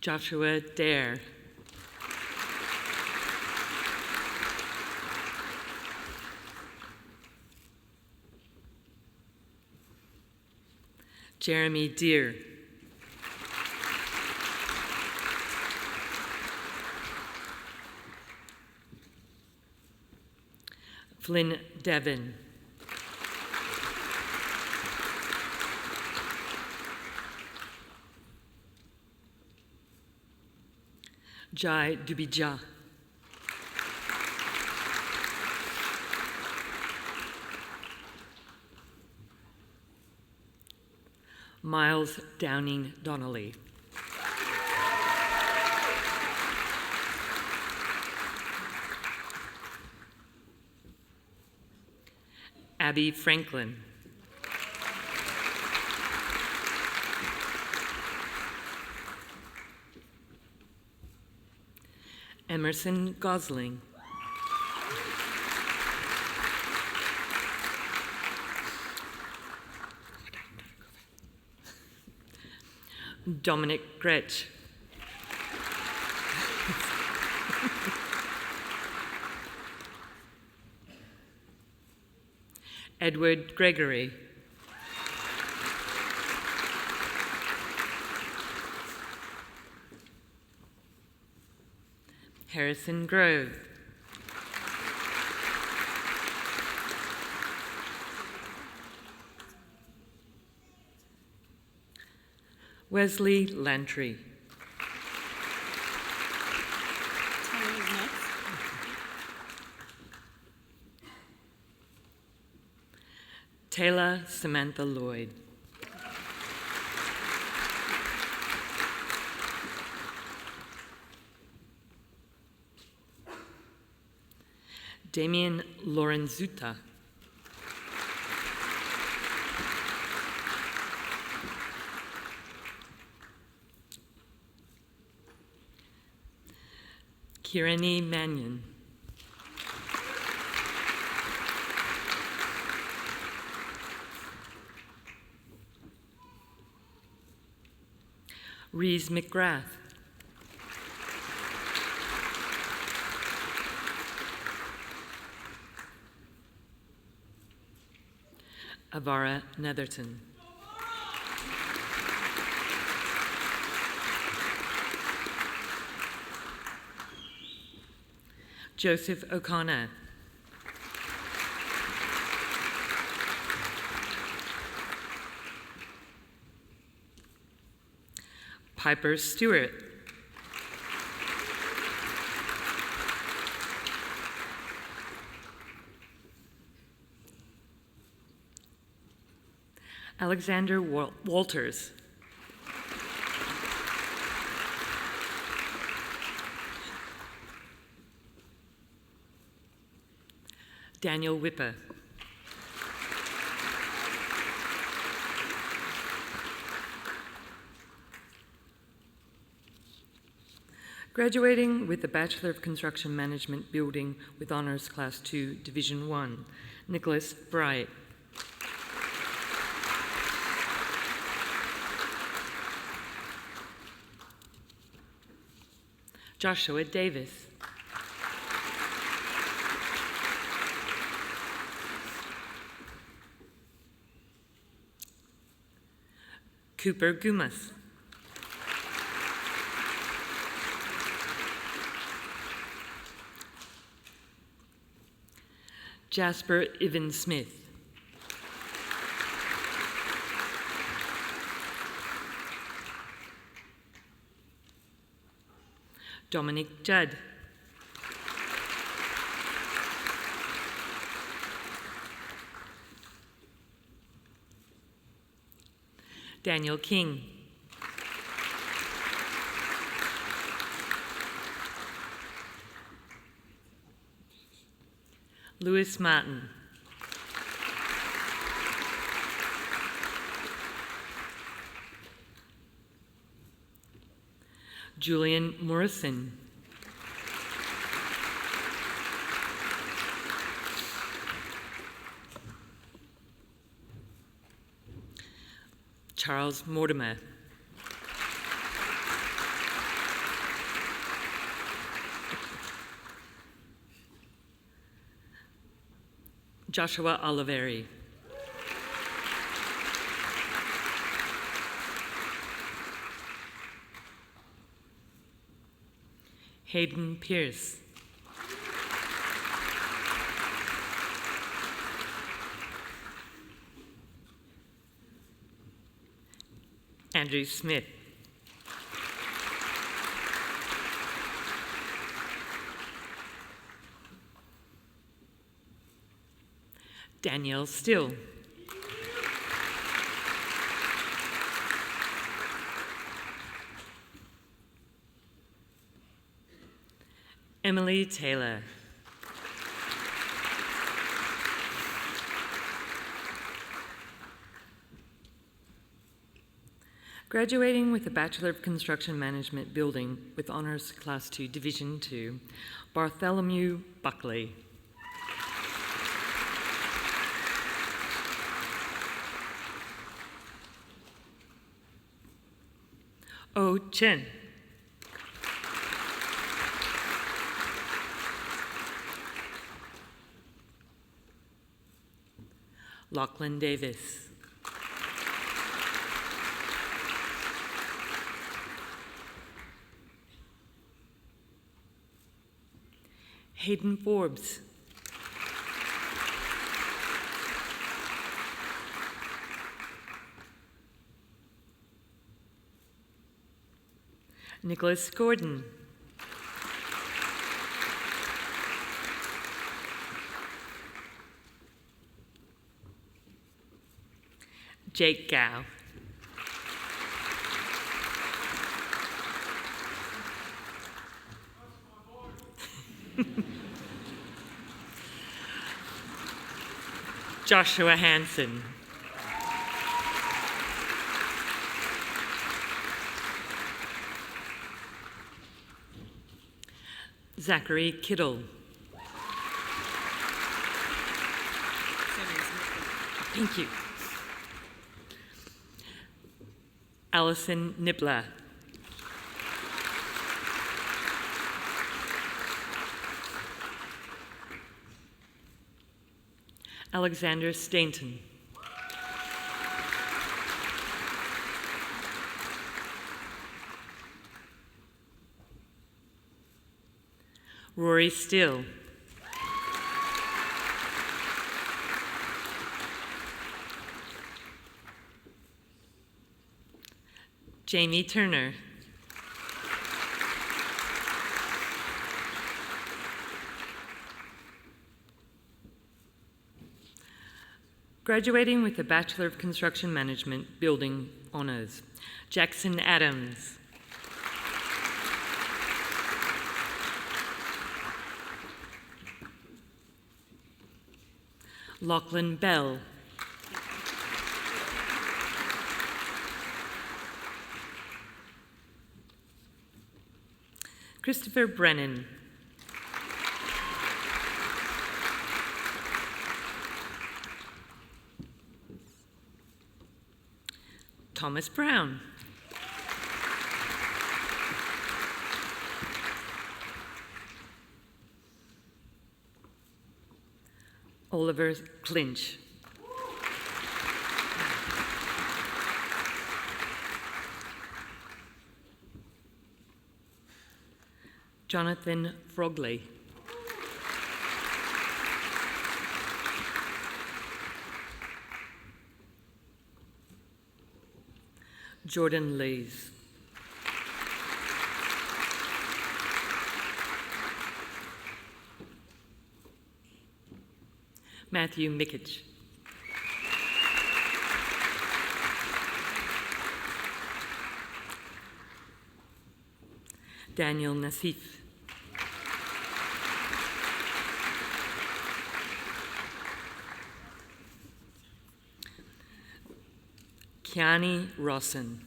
Joshua Dare. Jeremy Deere. Flynn Devon. Jai Dubija. Miles Downing Donnelly. Abby Franklin. Emerson Gosling. Dominic Gretsch. Edward Gregory. Harrison Grove. Wesley Lantry. Taylor Samantha Lloyd. Damien Lorenzuta. Kirani Mannion. Reese McGrath. Avara Netherton. Joseph O'Connor. Piper Stewart. Alexander Walters. Daniel Whipper. Graduating with a Bachelor of Construction Management Building with Honours Class 2, Division 1, Nicholas Bright. Joshua Davis. Cooper Gumas. Jasper Ivan Smith. Dominic Judd. Daniel King. Louis Martin. Julian Morrison. Charles Mortimer. Joshua Oliveri. Hayden Pierce. Andrew Smith. Danielle Still. Emily Taylor. Graduating with a Bachelor of Construction Management Building with Honours Class 2, Division 2, Bartholomew Buckley. Oh Chen. Lachlan Davis. Hayden Forbes. Nicholas Gordon. Jake Gao. Joshua Hansen. Zachary Kittle. Thank you. Alison Nibbler. Alexander Stainton. Rory Still. Jamie Turner. Graduating with a Bachelor of Construction Management, Building Honours, Jackson Adams. Lachlan Bell. Christopher Brennan. Thomas Brown. Oliver Clinch. Jonathan Frogley. Jordan Lees. Matthew Mickich. Daniel Nassif. Kiani Rawson.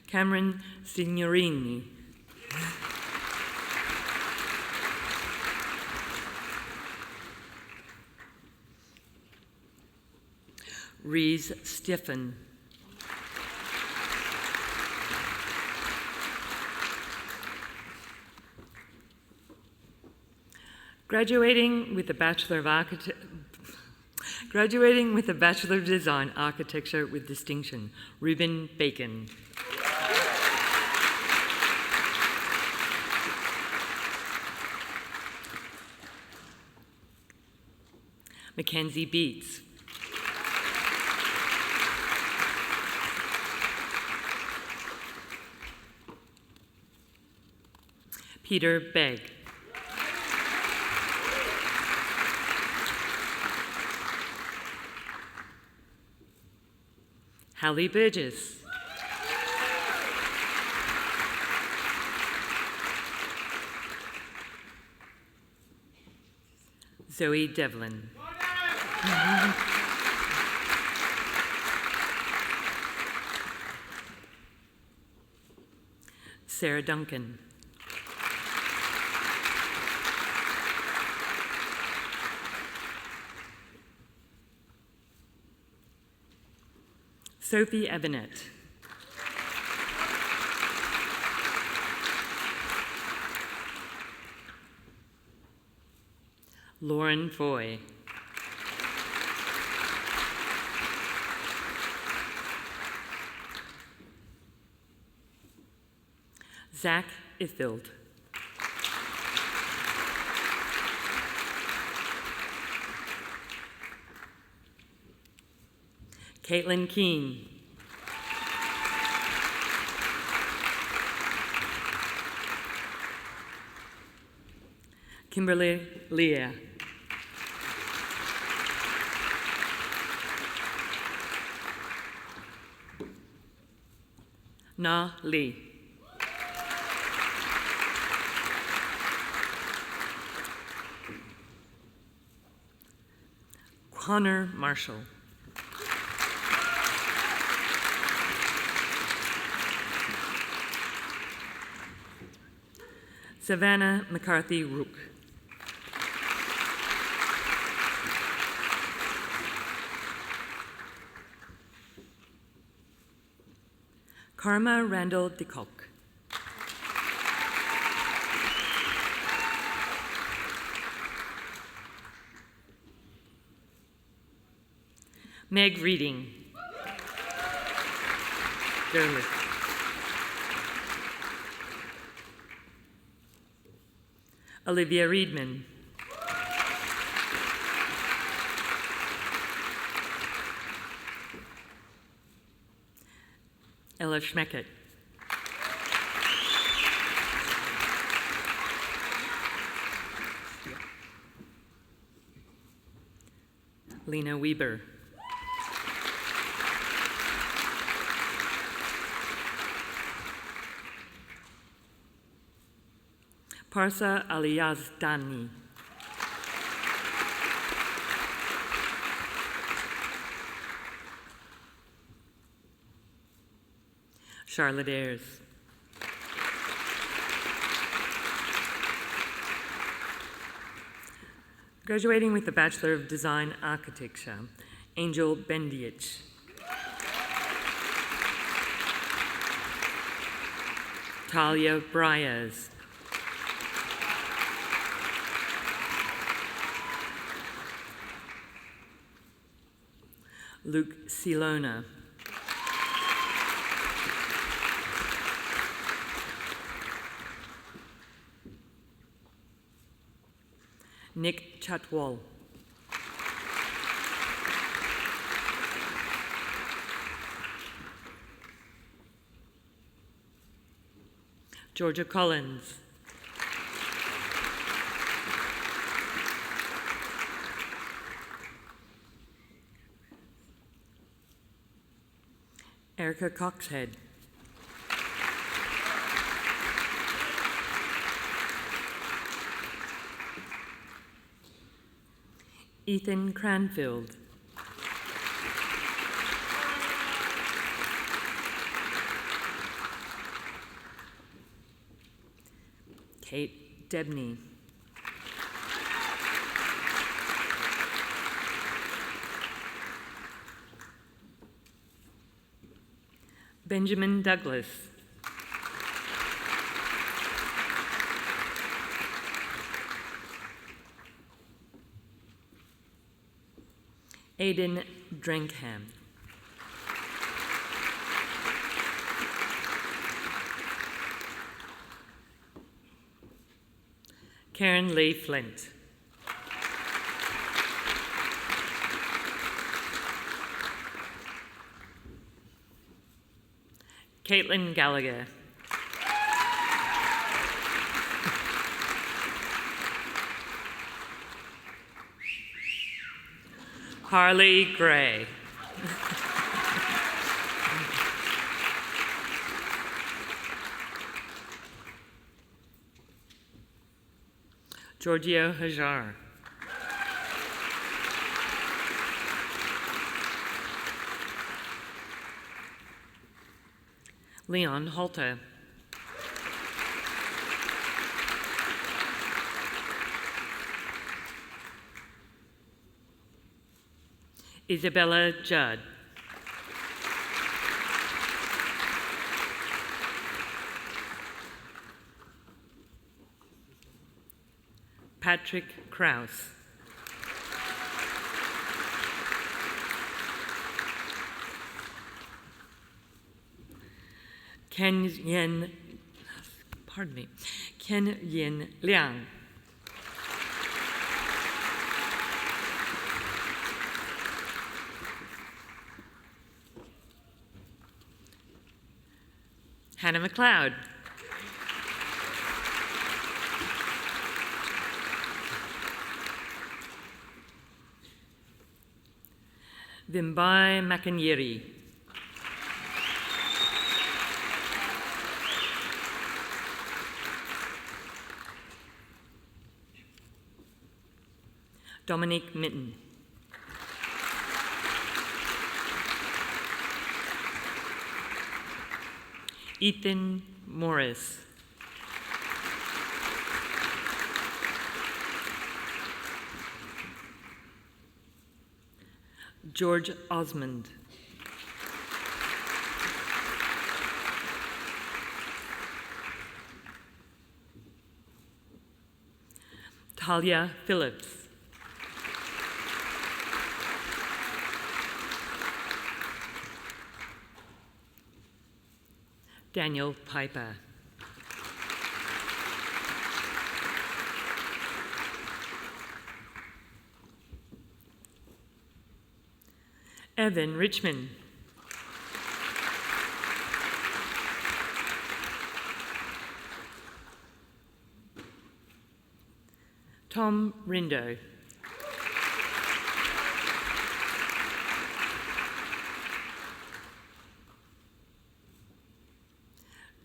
Cameron Signorini. Reese Stephen. Graduating with a Bachelor of Design Architecture with distinction, Reuben Bacon. Mackenzie Beats. Peter Begg. Hallie Burgess. Zoe Devlin. Sarah Duncan. Sophie Evanet. Lauren Foy. Zach Ithild. Caitlin Keene. Kimberly Leah. Na Lee. Connor Marshall. Savannah McCarthy Rook. Karma Randall DeCock. Meg Reading. Dermot. Olivia Reedman. Ella Schmeckett. Lena Weber. Parsa Aliyazdani. Charlotte Ayres. Graduating with the Bachelor of Design Architecture, Angel Bendiich. Talia Bryers. Luke Silona. Nick Chatwal. Georgia Collins. Erica Coxhead. Ethan Cranfield. Kate Debney. Benjamin Douglas. Aidan Drenkham. Karen Lee Flint. Caitlin Gallagher. Harley Gray. Giorgio Hajar. Leon Holter. Isabella Judd. Patrick Krause. Ken Yin Liang. Hannah McLeod. Vimbai Makanyeri. Dominique Mitten. Ethan Morris. George Osmond. Talia Phillips. Daniel Piper. Evan Richmond. Tom Rindo.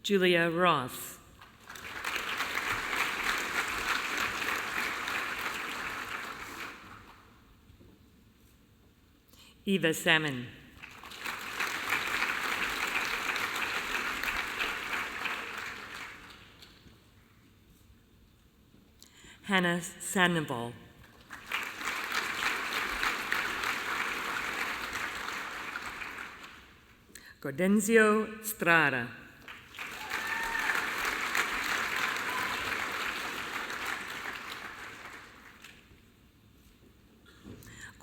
Julia Ross. Eva Salmon. Hannah Sandoval. Gaudenzio Strada.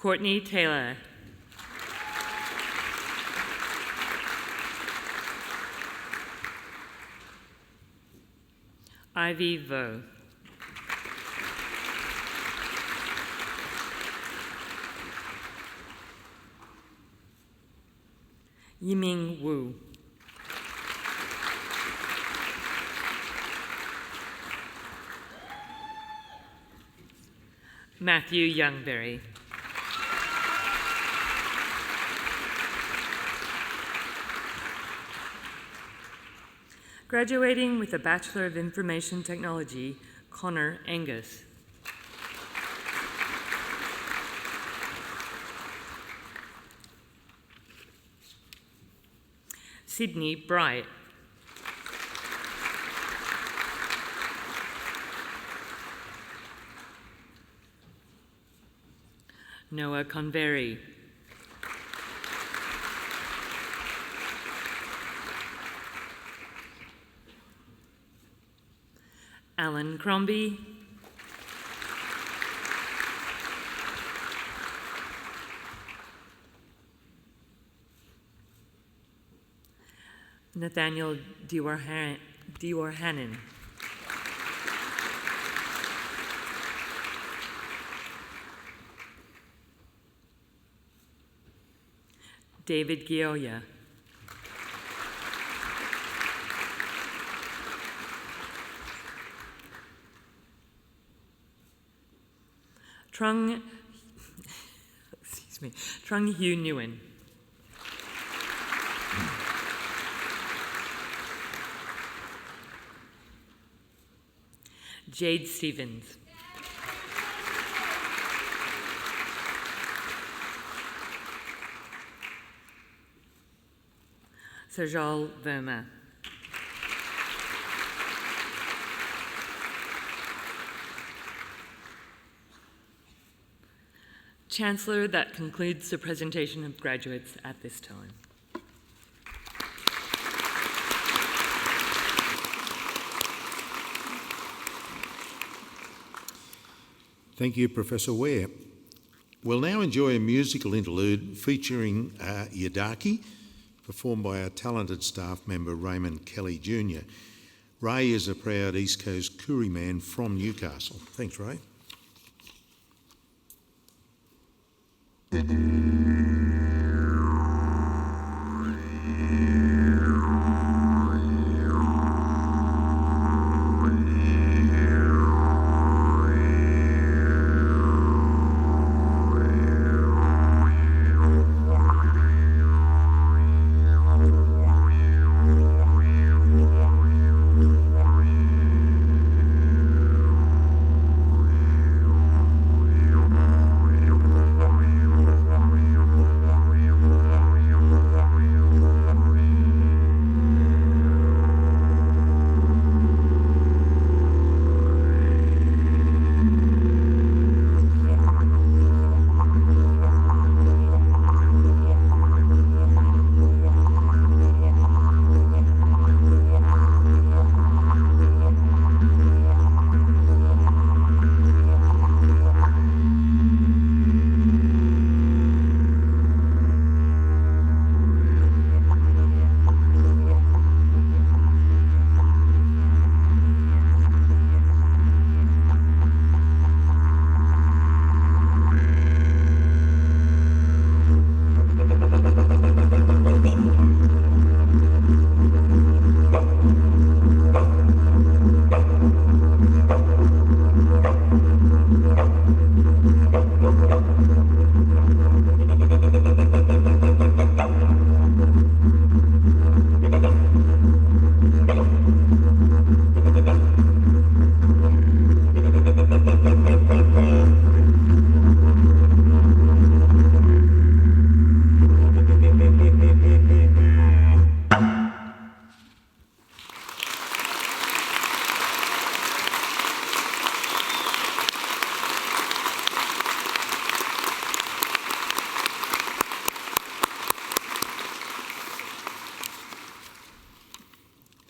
Courtney Taylor. Ivy Vo. Yiming Wu. Matthew Youngberry. Graduating with a Bachelor of Information Technology, Connor Angus. Sydney Bright. Noah Convery. Alan Crombie. Nathaniel Diwarhanen. David Gioia. Trung Hugh Nguyen. Jade Stevens. Sajal Verma. Chancellor, that concludes the presentation of graduates at this time. Thank you, Professor Ware. We'll now enjoy a musical interlude featuring Yadaki, performed by our talented staff member Raymond Kelly Jr. Ray is a proud East Coast Koori man from Newcastle. Thanks, Ray.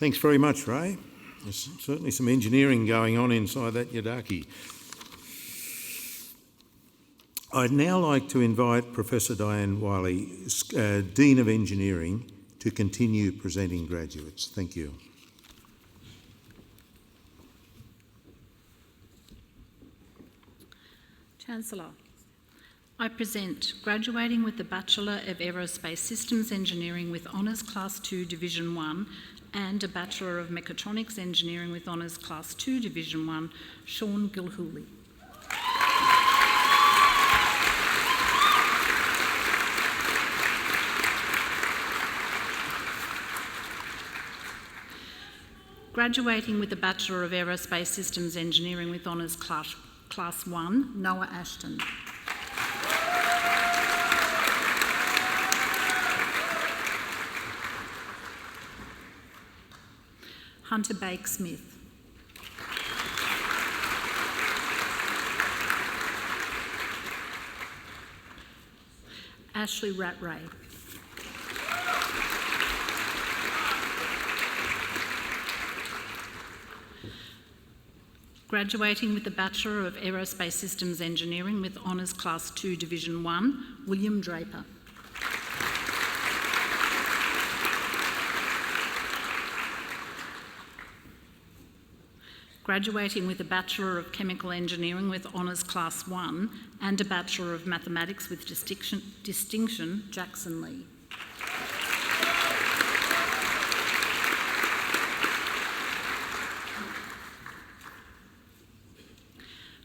Thanks very much, Ray. There's certainly some engineering going on inside that Yadaki. I'd now like to invite Professor Diane Wiley, Dean of Engineering, to continue presenting graduates. Thank you. Chancellor, I present graduating with the Bachelor of Aerospace Systems Engineering with Honours Class 2 Division 1 and a Bachelor of Mechatronics Engineering with Honours Class 2 Division 1, Sean Gilhooly. Graduating with the Bachelor of Aerospace Systems Engineering with Honours Class 1, Noah Ashton. Hunter Bake Smith. Ashley Rattray. Graduating with the Bachelor of Aerospace Systems Engineering with Honours Class 2 Division 1, William Draper. Graduating with a Bachelor of Chemical Engineering with Honours Class 1 and a Bachelor of Mathematics with distinction, Jackson Lee.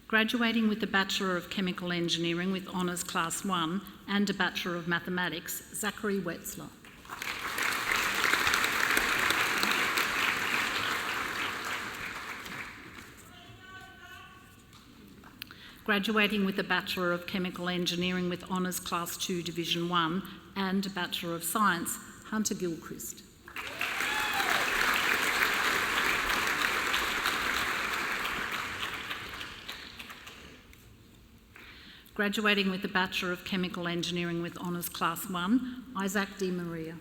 Graduating with the Bachelor of Chemical Engineering with Honours Class 1 and a Bachelor of Mathematics, Zachary Wetzler. Graduating with a Bachelor of Chemical Engineering with Honours Class 2 Division 1 and a Bachelor of Science, Hunter Gilchrist. Graduating with the Bachelor of Chemical Engineering with Honours Class 1, Isaac Di Maria.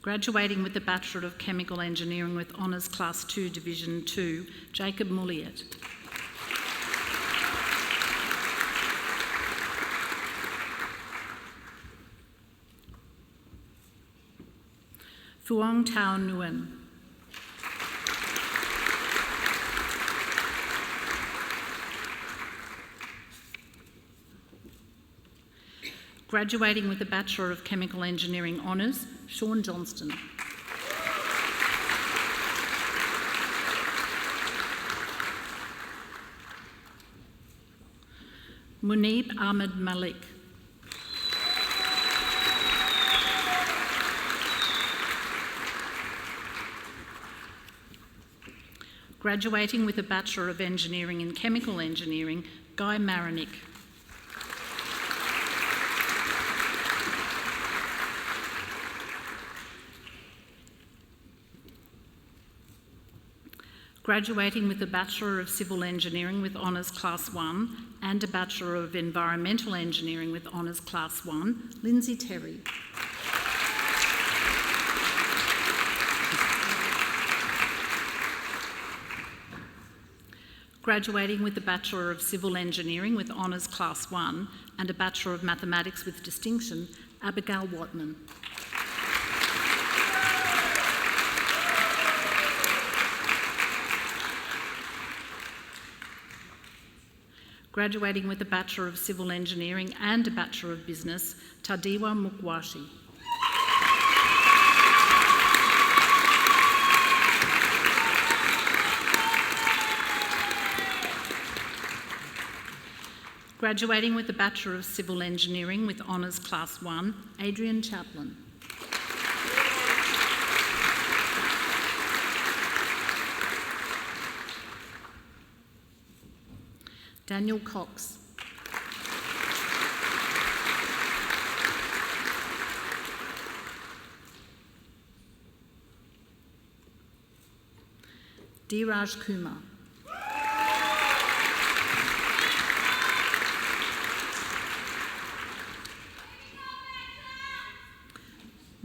Graduating with the Bachelor of Chemical Engineering with Honours Class 2 Division 2, Jacob Mulliet. Phuong Tao Nguyen. Graduating with the Bachelor of Chemical Engineering Honours, Sean Johnston. Muneeb Ahmed Malik. Graduating with a Bachelor of Engineering in Chemical Engineering, Guy Marinick. Graduating with a Bachelor of Civil Engineering with Honours Class 1 and a Bachelor of Environmental Engineering with Honours Class 1, Lindsay Terry. Graduating with a Bachelor of Civil Engineering with Honours Class 1 and a Bachelor of Mathematics with distinction, Abigail Watman. Graduating with a Bachelor of Civil Engineering and a Bachelor of Business, Tadiwa Mukwashi. Graduating with a Bachelor of Civil Engineering with Honours Class 1, Adrian Chaplin. Daniel Cox. Dheeraj Kumar.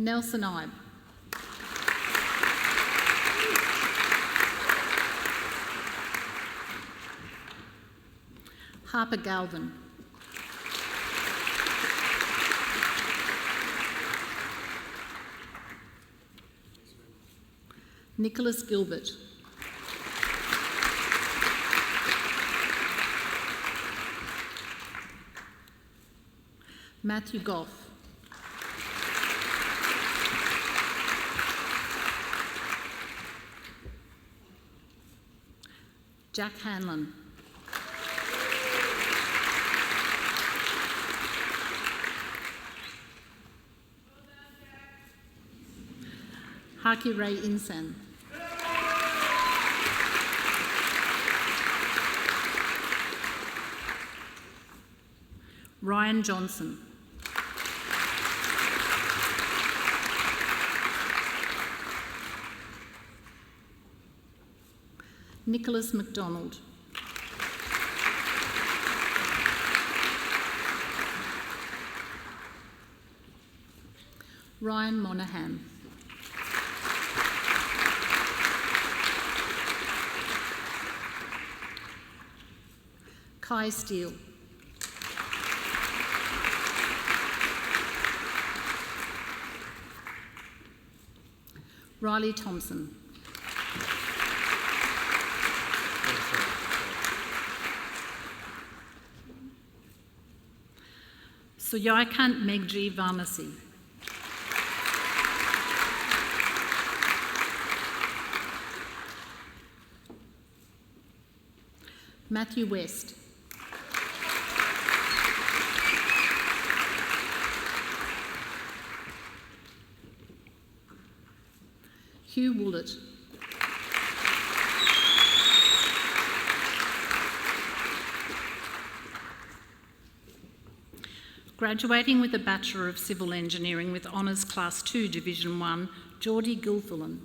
Nelson Ibe. Harper Galvin. Nicholas Gilbert. Matthew Goff. Jack Hanlon. Haki Ray Insan. Ryan Johnson. Nicholas MacDonald. Ryan Monaghan. Kai Steele. Riley Thompson. Suyaikant Megji Varmasi. Matthew West. Hugh Woolett. Graduating with a Bachelor of Civil Engineering with Honours Class 2, Division 1, Geordie Gilfillan.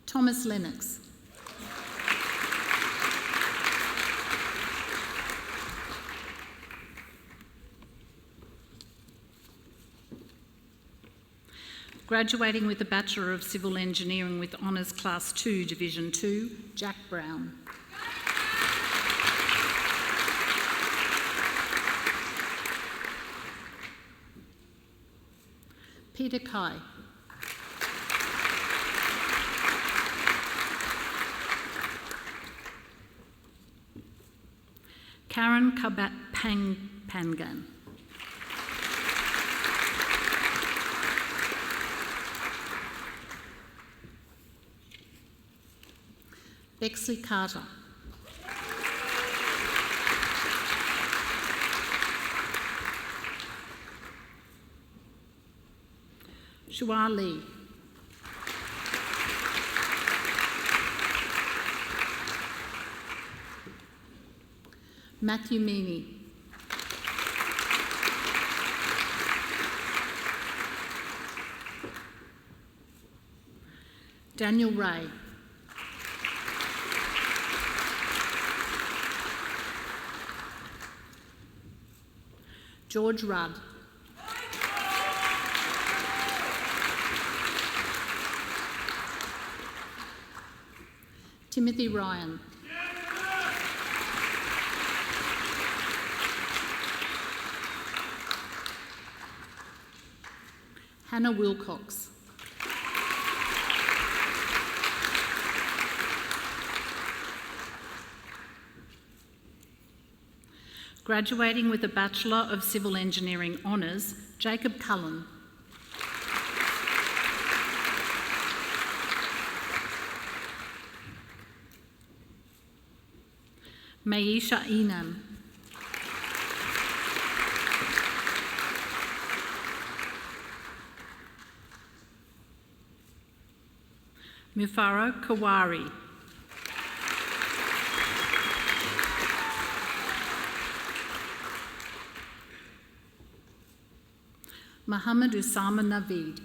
Thomas Lennox. Graduating with a Bachelor of Civil Engineering with Honours Class 2, Division 2, Jack Brown. Peter Kai. Karen Pangan. Bexley Carter. Shua Lee. Matthew Meany. Daniel Ray. George Rudd. Timothy Ryan. Hannah Wilcox. Graduating with a Bachelor of Civil Engineering Honours, Jacob Cullen. Maisha Enam. Mufaro Kawari. Muhammad Usama Naveed.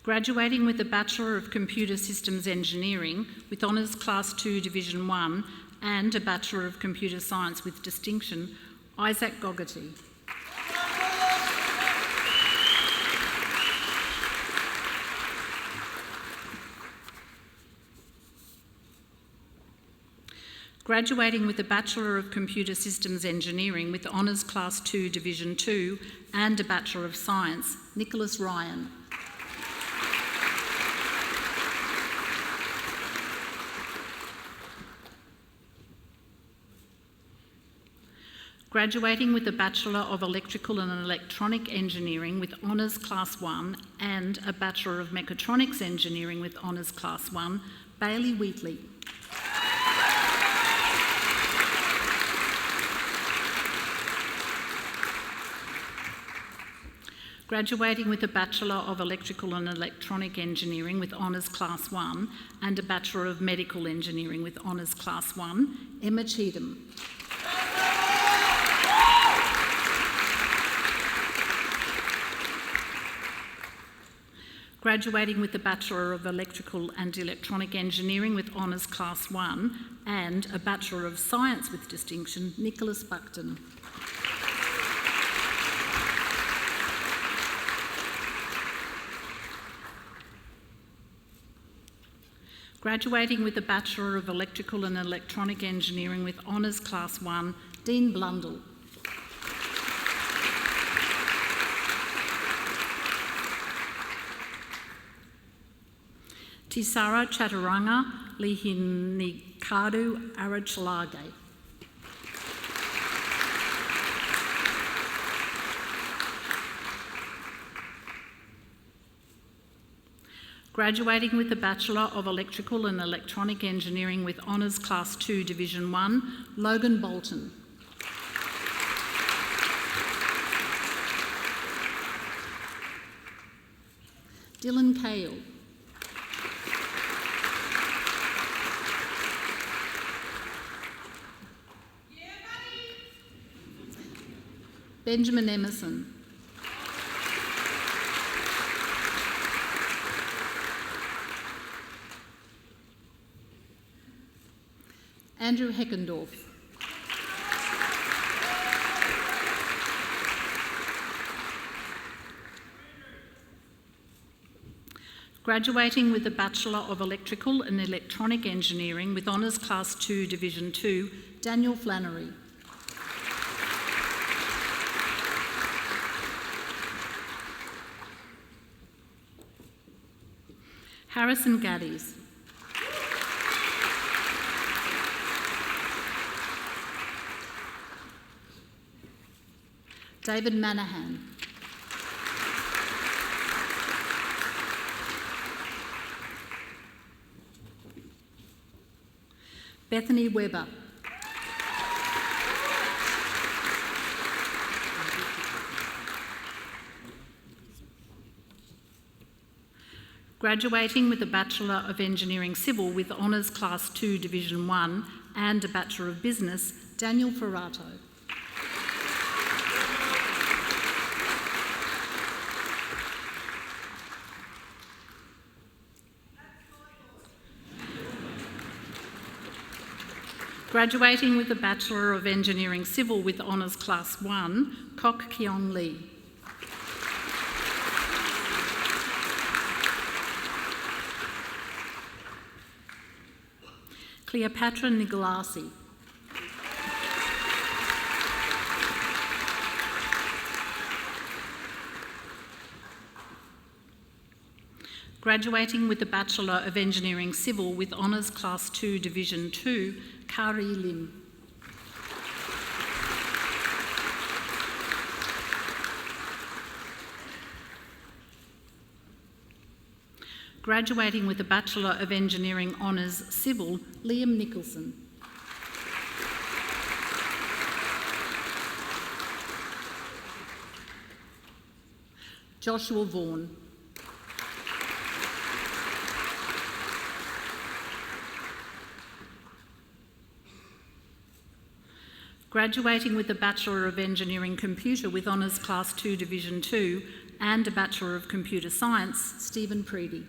Graduating with a Bachelor of Computer Systems Engineering with Honours Class 2 Division 1 and a Bachelor of Computer Science with distinction, Isaac Gogarty. Graduating with a Bachelor of Computer Systems Engineering with Honours Class 2 Division 2 and a Bachelor of Science, Nicholas Ryan. Graduating with a Bachelor of Electrical and Electronic Engineering with Honours Class 1 and a Bachelor of Mechatronics Engineering with Honours Class 1, Bailey Wheatley. Graduating with a Bachelor of Electrical and Electronic Engineering with Honours Class 1 and a Bachelor of Medical Engineering with Honours Class 1, Emma Cheetham. Graduating with a Bachelor of Electrical and Electronic Engineering with Honours Class 1 and a Bachelor of Science with distinction, Nicholas Buckton. Graduating with a Bachelor of Electrical and Electronic Engineering with Honours Class 1, Dean Blundell. Tisara Chaturanga Lihinikadu Arachalage. Graduating with a Bachelor of Electrical and Electronic Engineering with Honours Class 2 Division 1, Logan Bolton. Dylan Cale. Benjamin Emerson. Andrew Heckendorf. Graduating with a Bachelor of Electrical and Electronic Engineering with Honours Class 2 Division 2, Daniel Flannery. Harrison Gaddies. David Manahan. Bethany Webber. Graduating with a Bachelor of Engineering Civil with Honours Class 2 Division 1 and a Bachelor of Business, Daniel Ferrato. Graduating with a Bachelor of Engineering Civil with Honours Class 1, Kok Keong Lee. Cleopatra Nicolasi. Graduating with a Bachelor of Engineering Civil with Honours Class 2 Division 2, Kari Lim. Graduating with a Bachelor of Engineering Honours Civil, Liam Nicholson. Joshua Vaughan. Graduating with a Bachelor of Engineering Computer with Honours Class 2 Division 2, and a Bachelor of Computer Science, Stephen Preedy.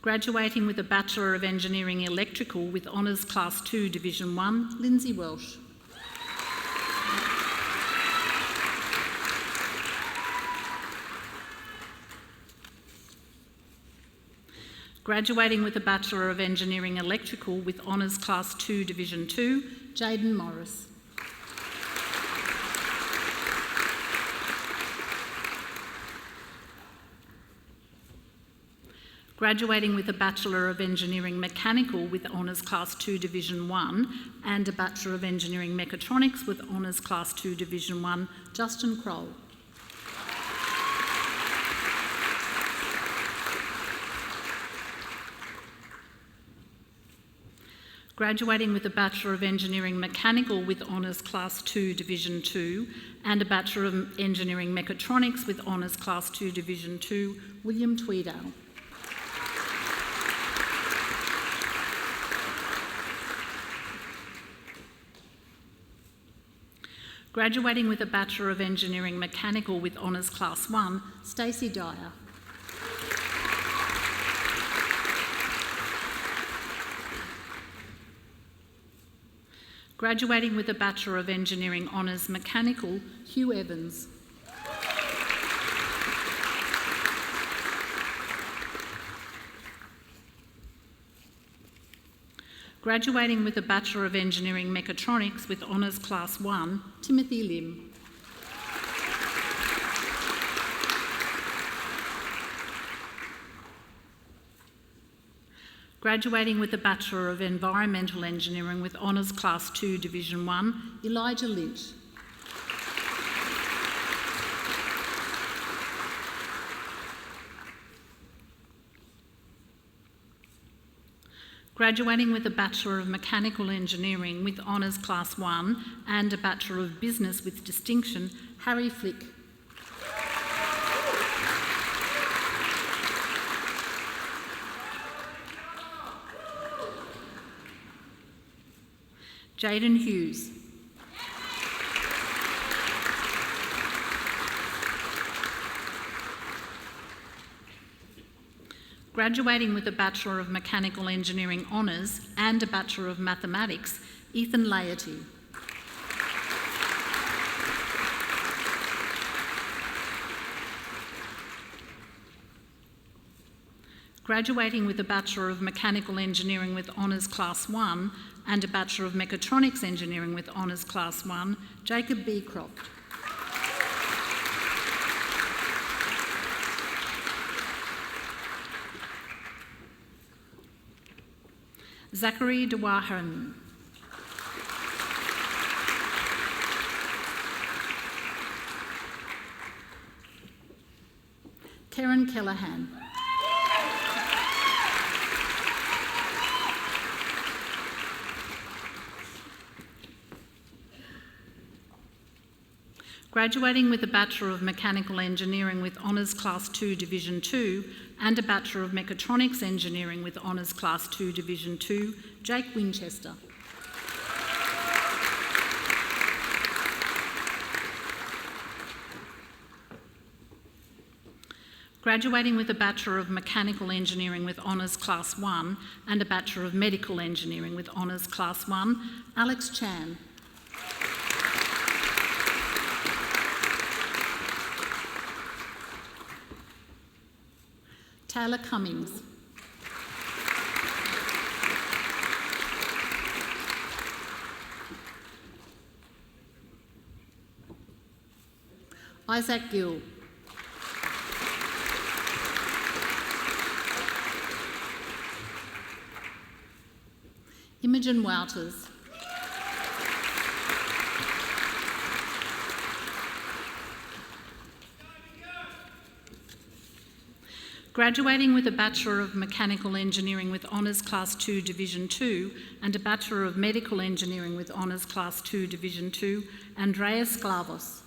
Graduating with a Bachelor of Engineering Electrical with Honours Class 2 Division 1, Lindsay Welsh. Graduating with a Bachelor of Engineering Electrical with Honours Class 2 Division 2, Jayden Morris. Graduating with a Bachelor of Engineering Mechanical with Honours Class 2 Division 1 and a Bachelor of Engineering Mechatronics with Honours Class 2 Division 1, Justin Kroll. Graduating with a Bachelor of Engineering Mechanical with Honours Class 2 Division 2 and a Bachelor of Engineering Mechatronics with Honours Class 2 Division 2, William Tweedale. Graduating with a Bachelor of Engineering Mechanical with Honours Class 1, Stacey Dyer. Graduating with a Bachelor of Engineering Honours Mechanical, Hugh Evans. Graduating with a Bachelor of Engineering Mechatronics with Honours Class 1, Timothy Lim. Graduating with a Bachelor of Environmental Engineering with Honours Class 2 Division 1, Elijah Lynch. Graduating with a Bachelor of Mechanical Engineering with Honours Class 1 and a Bachelor of Business with Distinction, Harry Flick. Jayden Hughes. Graduating with a Bachelor of Mechanical Engineering Honours and a Bachelor of Mathematics, Ethan Laity. Graduating with a Bachelor of Mechanical Engineering with Honours Class 1 and a Bachelor of Mechatronics Engineering with Honours Class 1, Jacob Beecroft. Zachary Dewahan. Karen Kellahan. Graduating with a Bachelor of Mechanical Engineering with Honours Class 2 Division 2 and a Bachelor of Mechatronics Engineering with Honours Class 2 Division 2, Jake Winchester. Graduating with a Bachelor of Mechanical Engineering with Honours Class 1 and a Bachelor of Medical Engineering with Honours Class 1, Alex Chan. Taylor Cummings. Isaac Gill. Imogen Wouters. Graduating with a Bachelor of Mechanical Engineering with Honours Class 2 Division 2 and a Bachelor of Medical Engineering with Honours Class 2 Division 2, Andrea Sklavos.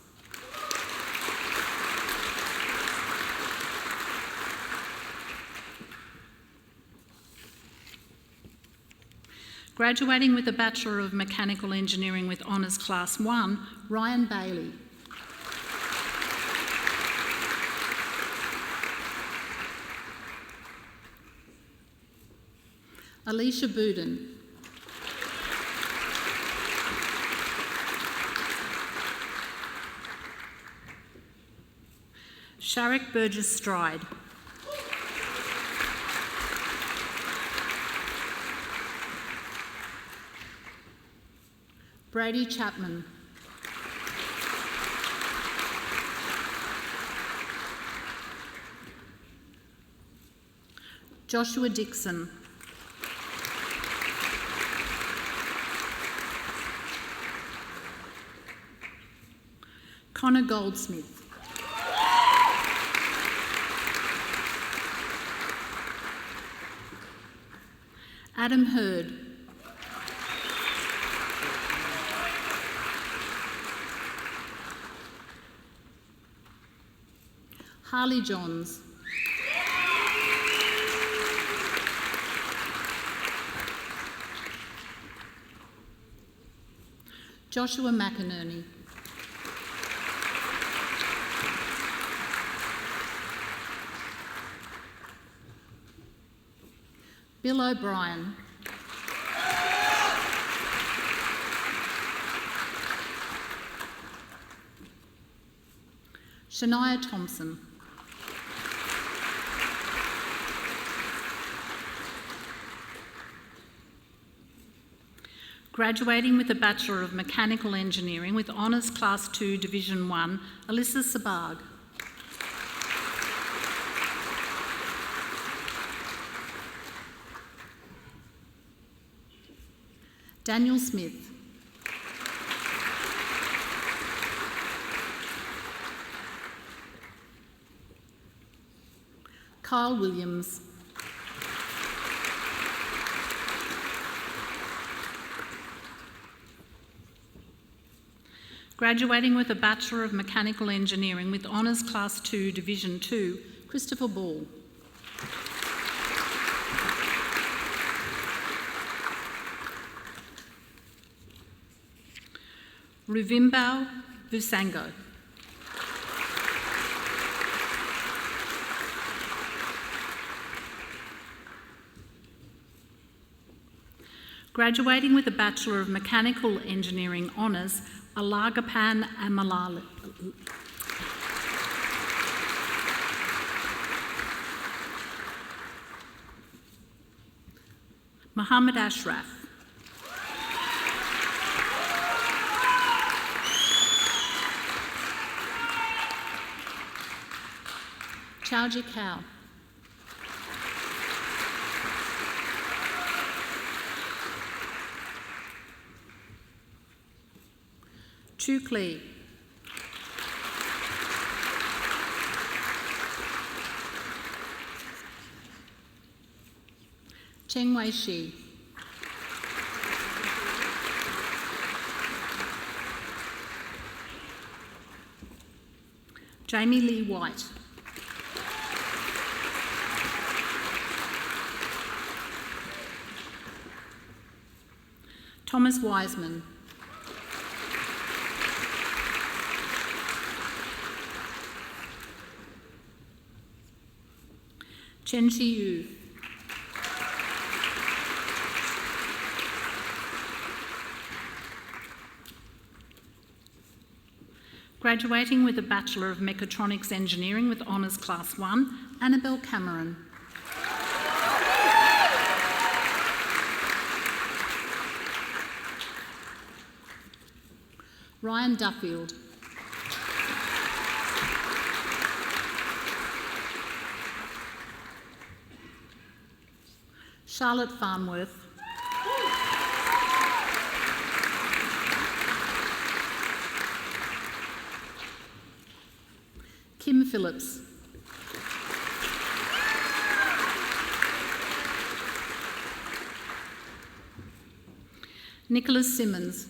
Graduating with a Bachelor of Mechanical Engineering with Honours Class 1, Ryan Bailey. Alicia Bouden. Sharek Burgess Stride. Brady Chapman. Joshua Dixon. Connor Goldsmith. Adam Hurd. Harley Johns. Joshua McInerney. Bill O'Brien. Shania Thompson. Graduating with a Bachelor of Mechanical Engineering with Honours Class 2 Division 1, Alyssa Sabag. Daniel Smith. Kyle Williams. Graduating with a Bachelor of Mechanical Engineering with Honours Class 2 Division 2, Christopher Ball. Ruvimbao Vusango. Graduating with a Bachelor of Mechanical Engineering Honours, Alagapan Amalali. Muhammad Ashraf. Chowji Kao. Chu Klee. Cheng Wei Shi. Jamie Lee White. Thomas Wiseman. Chen Xiyu. Graduating with a Bachelor of Mechatronics Engineering with Honours Class 1, Annabelle Cameron. Ryan Duffield. Charlotte Farnworth. Kim Phillips. Nicholas Simmons.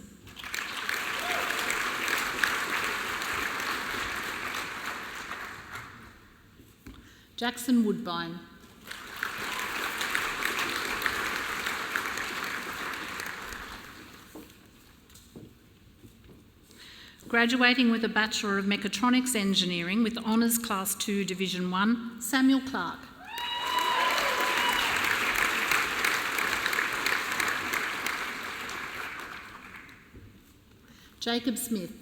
Jackson Woodbine. Graduating with a Bachelor of Mechatronics Engineering with Honours Class 2 Division 1, Samuel Clark. Jacob Smith.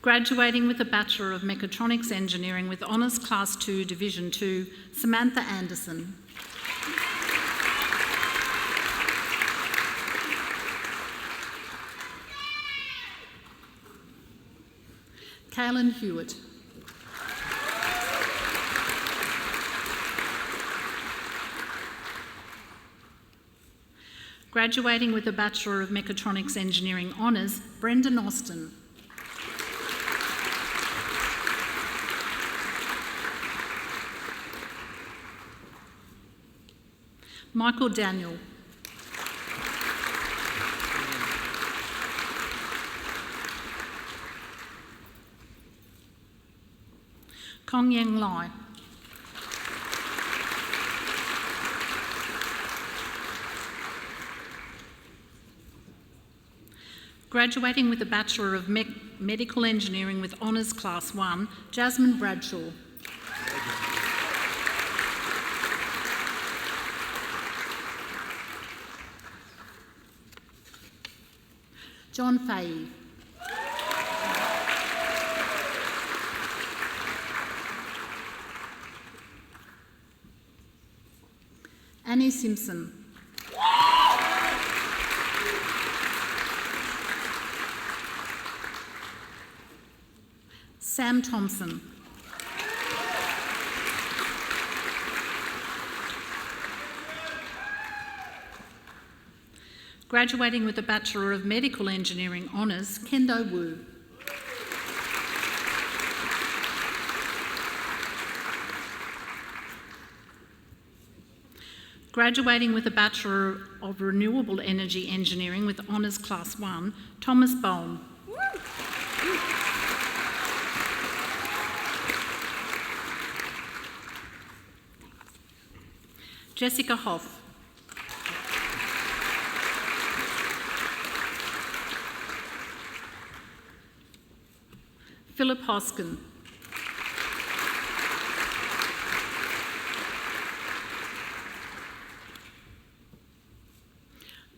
Graduating with a Bachelor of Mechatronics Engineering with Honours Class 2 Division 2, Samantha Anderson. Kaylin Hewitt. Graduating with a Bachelor of Mechatronics Engineering Honours, Brendan Austin. Michael Daniel. Kong Yang Lai. Graduating with a Bachelor of Medical Engineering with Honours Class 1, Jasmine Bradshaw. John Fahey. Annie Simpson. Sam Thompson. Graduating with a Bachelor of Medical Engineering Honours, Kendo Wu. Graduating with a Bachelor of Renewable Energy Engineering with Honours Class 1, Thomas Bohm. Jessica Hoff. Philip Hoskin.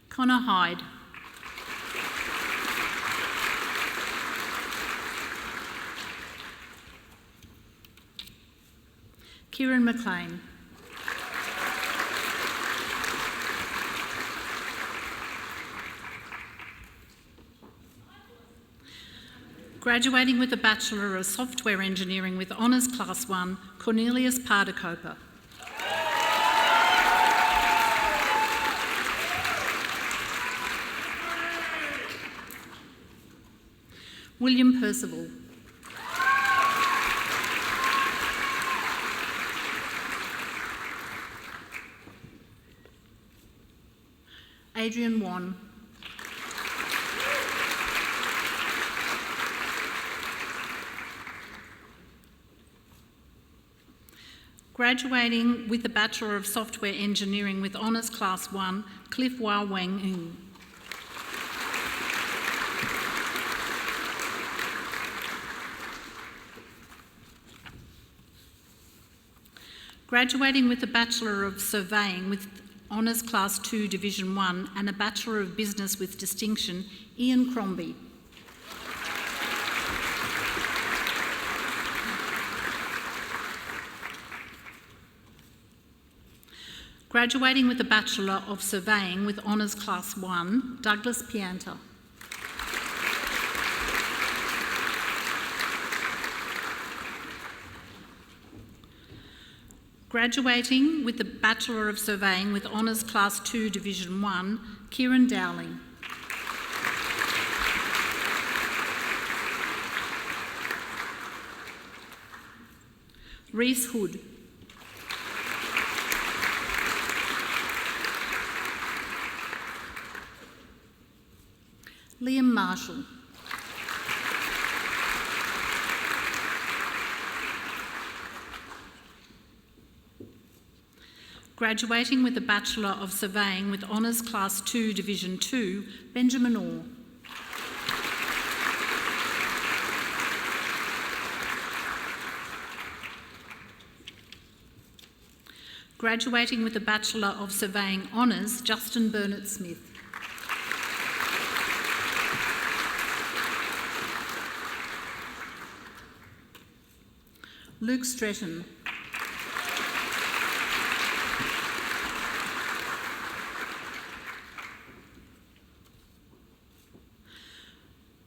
Connor Hyde. Kieran McLean. Graduating with a Bachelor of Software Engineering with Honours Class 1, Cornelius Pardacopa. William Percival. Adrian Wan. Graduating with a Bachelor of Software Engineering with Honours Class 1, Cliff Wah Wang Ng. Graduating with a Bachelor of Surveying with Honours Class 2 Division 1 and a Bachelor of Business with Distinction, Ian Crombie. Graduating with a Bachelor of Surveying with Honours Class 1, Douglas Pianta. Graduating with the Bachelor of Surveying with Honours Class 2 Division 1, Kieran Dowling. Reese Hood. Liam Marshall. Graduating with a Bachelor of Surveying with Honours Class 2 Division 2, Benjamin Orr. Graduating with a Bachelor of Surveying Honours, Justin Burnett Smith. Luke Stretton.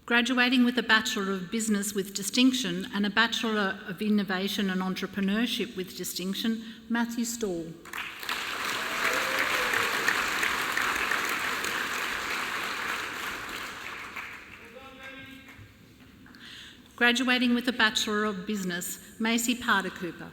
Graduating with a Bachelor of Business with Distinction and a Bachelor of Innovation and Entrepreneurship with Distinction, Matthew Stall. Graduating with a Bachelor of Business, Macy Parder Cooper.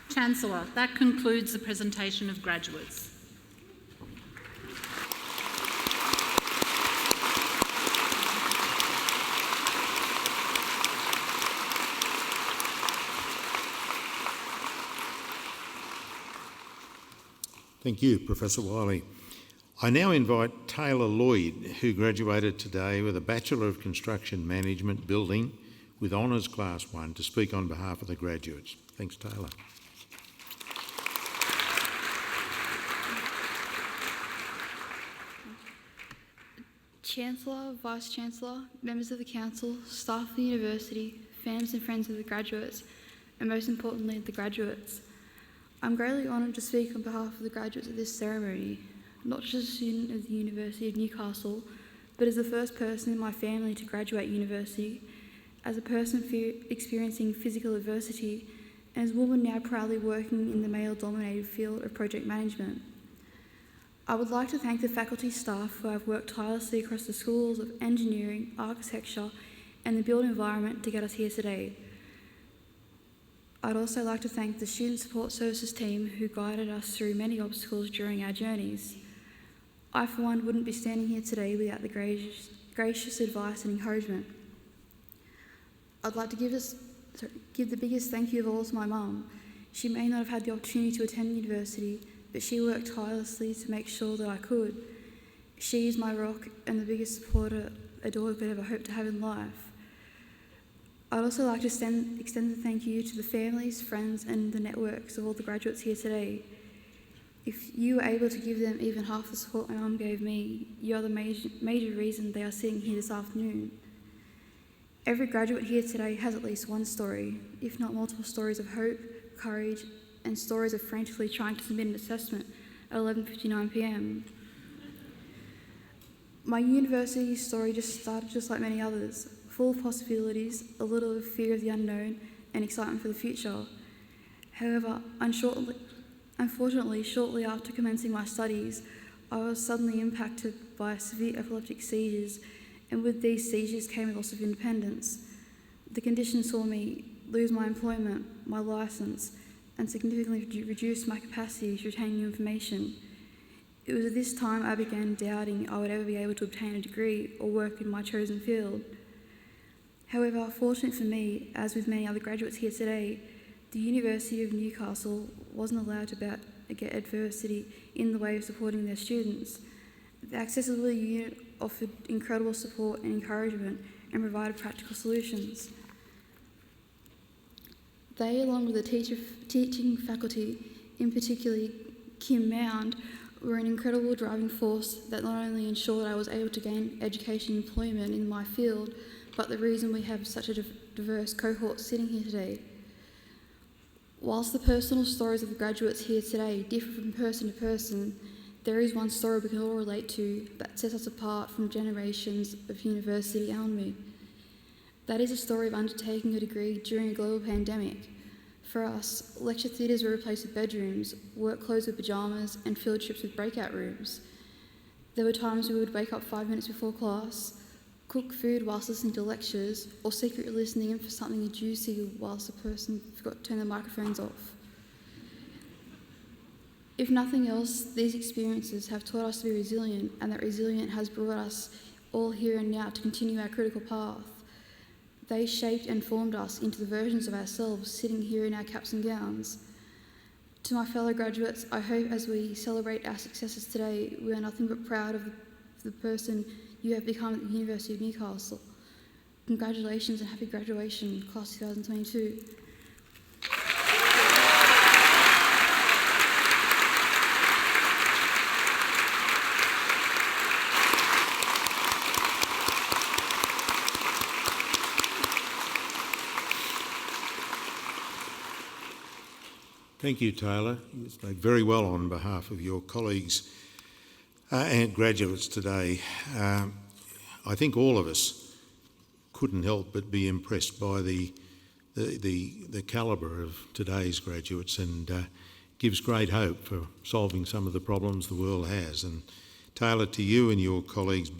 Chancellor, that concludes the presentation of graduates. Thank you, Professor Wiley. I now invite Taylor Lloyd, who graduated today with a Bachelor of Construction Management Building with Honours Class 1, to speak on behalf of the graduates. Thanks, Taylor. Chancellor, Vice-Chancellor, members of the Council, staff of the University, fans and friends of the graduates, and most importantly, the graduates. I'm greatly honoured to speak on behalf of the graduates at this ceremony, not just a student of the University of Newcastle, but as the first person in my family to graduate university, as a person experiencing physical adversity, and as a woman now proudly working in the male-dominated field of project management. I would like to thank the faculty staff who have worked tirelessly across the schools of engineering, architecture, and the built environment to get us here today. I'd also like to thank the Student Support Services team who guided us through many obstacles during our journeys. I, for one, wouldn't be standing here today without the gracious advice and encouragement. I'd like to give the biggest thank you of all to my mum. She may not have had the opportunity to attend university, but she worked tirelessly to make sure that I could. She is my rock and the biggest supporter a daughter could ever hope to have in life. I'd also like to extend a thank you to the families, friends and the networks of all the graduates here today. If you were able to give them even half the support my mum gave me, you are the major reason they are sitting here this afternoon. Every graduate here today has at least one story, if not multiple stories of hope, courage and stories of frantically trying to submit an assessment at 11:59 p.m. My university story just started just like many others, full of possibilities, a little of fear of the unknown and excitement for the future. However, unfortunately, shortly after commencing my studies, I was suddenly impacted by severe epileptic seizures, and with these seizures came a loss of independence. The condition saw me lose my employment, my licence, and significantly reduce my capacity to retain new information. It was at this time I began doubting I would ever be able to obtain a degree or work in my chosen field. However, fortunately for me, as with many other graduates here today, the University of Newcastle wasn't allowed to get adversity in the way of supporting their students. The Accessibility Unit offered incredible support and encouragement and provided practical solutions. They, along with the teaching faculty, in particular Kim Mound, were an incredible driving force that not only ensured I was able to gain education and employment in my field, but the reason we have such a diverse cohort sitting here today. Whilst the personal stories of the graduates here today differ from person to person, there is one story we can all relate to that sets us apart from generations of university alumni. That is a story of undertaking a degree during a global pandemic. For us, lecture theatres were replaced with bedrooms, work clothes with pyjamas, and field trips with breakout rooms. There were times we would wake up 5 minutes before class, cook food whilst listening to lectures, or secretly listening in for something juicy whilst the person forgot to turn their microphones off. If nothing else, these experiences have taught us to be resilient, and that resilience has brought us all here and now to continue our critical path. They shaped and formed us into the versions of ourselves sitting here in our caps and gowns. To my fellow graduates, I hope as we celebrate our successes today, we are nothing but proud of the person you have become at the University of Newcastle. Congratulations and happy graduation, Class 2022. Thank you, Taylor. You spoke very well on behalf of your colleagues and graduates today. I think all of us couldn't help but be impressed by the calibre of today's graduates, and gives great hope for solving some of the problems the world has. And Taylor, to you and your colleagues,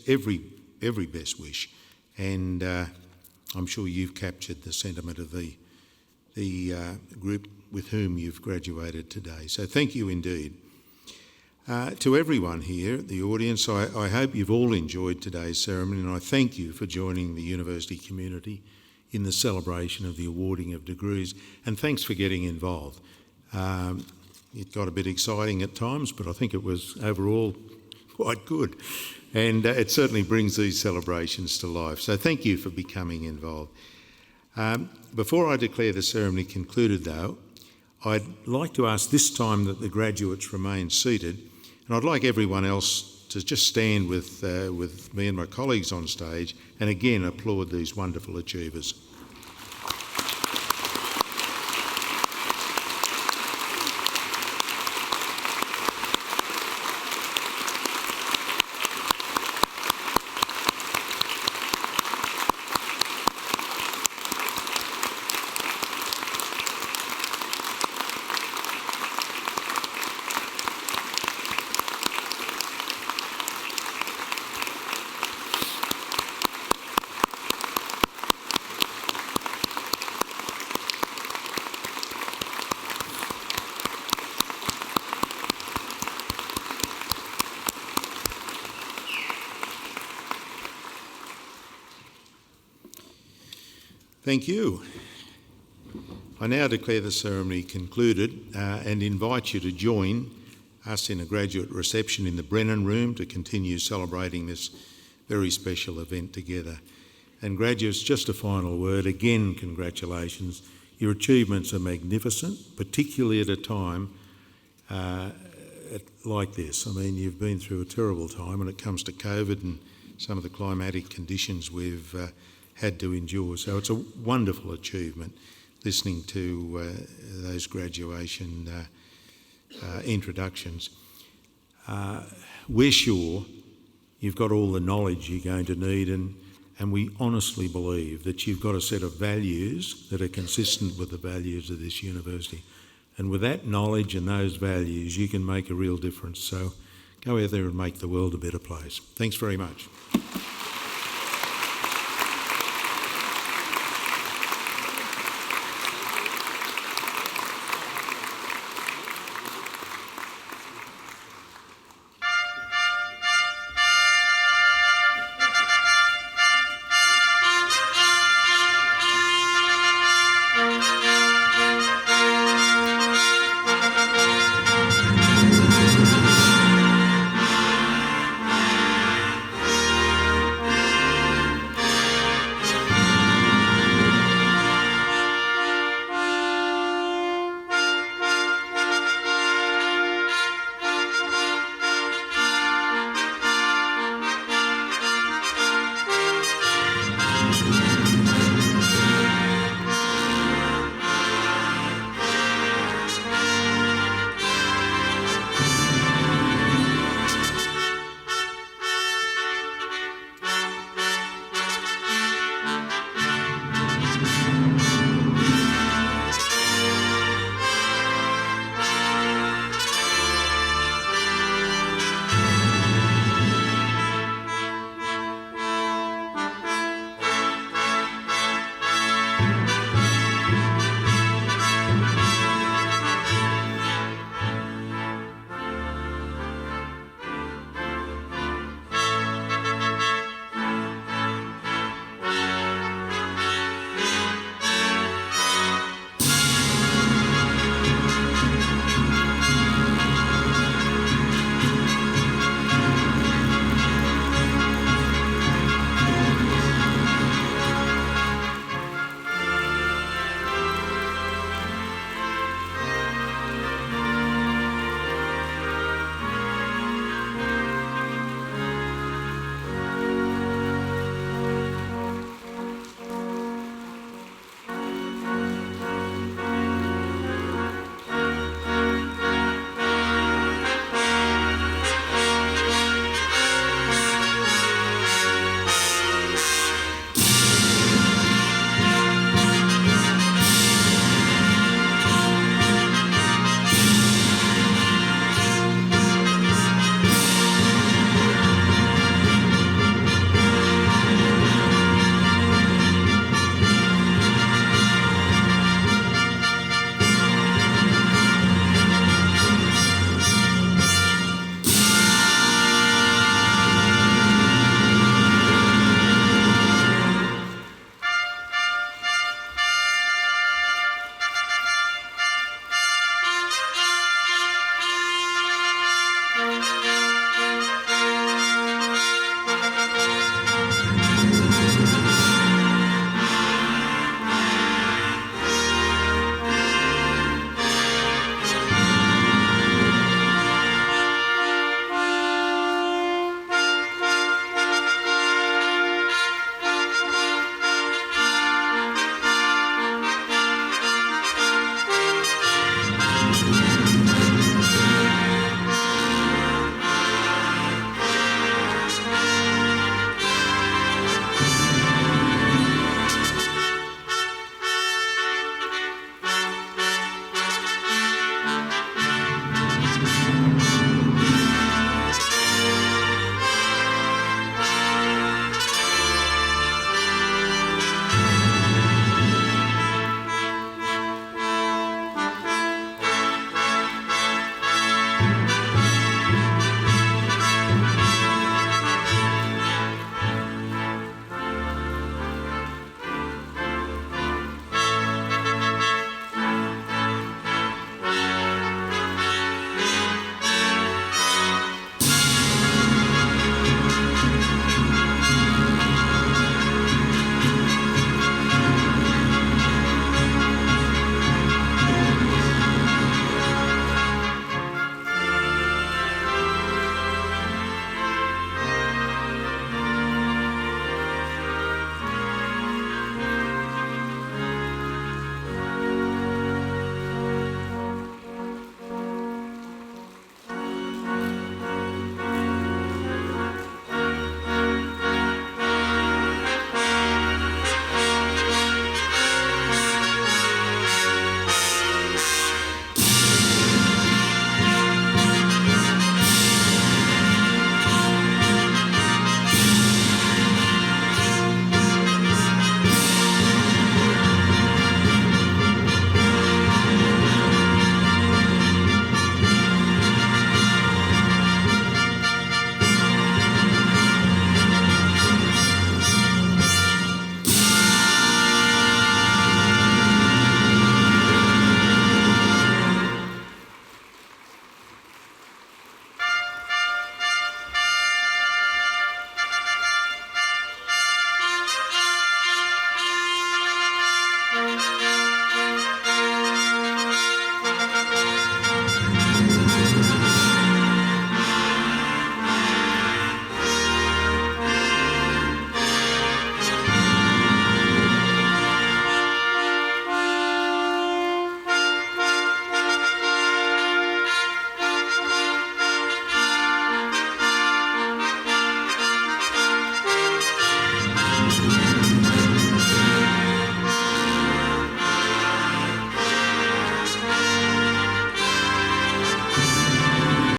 every best wish, and I'm sure you've captured the sentiment of the group with whom you've graduated today. So thank you indeed. To everyone here, the audience, I hope you've all enjoyed today's ceremony, and I thank you for joining the university community in the celebration of the awarding of degrees, and thanks for getting involved. It got a bit exciting at times, but I think it was overall quite good, and it certainly brings these celebrations to life. So thank you for becoming involved. Before I declare the ceremony concluded, though, I'd like to ask this time that the graduates remain seated, and I'd like everyone else to just stand with me and my colleagues on stage and again applaud these wonderful achievers. Thank you. I now declare the ceremony concluded and invite you to join us in a graduate reception in the Brennan Room to continue celebrating this very special event together. And graduates, just a final word. Again, congratulations. Your achievements are magnificent, particularly at a time like this. I mean, you've been through a terrible time when it comes to COVID and some of the climatic conditions we've had to endure. So it's a wonderful achievement listening to those graduation introductions. We're sure you've got all the knowledge you're going to need, and we honestly believe that you've got a set of values that are consistent with the values of this university. And with that knowledge and those values, you can make a real difference. So go out there and make the world a better place. Thanks very much.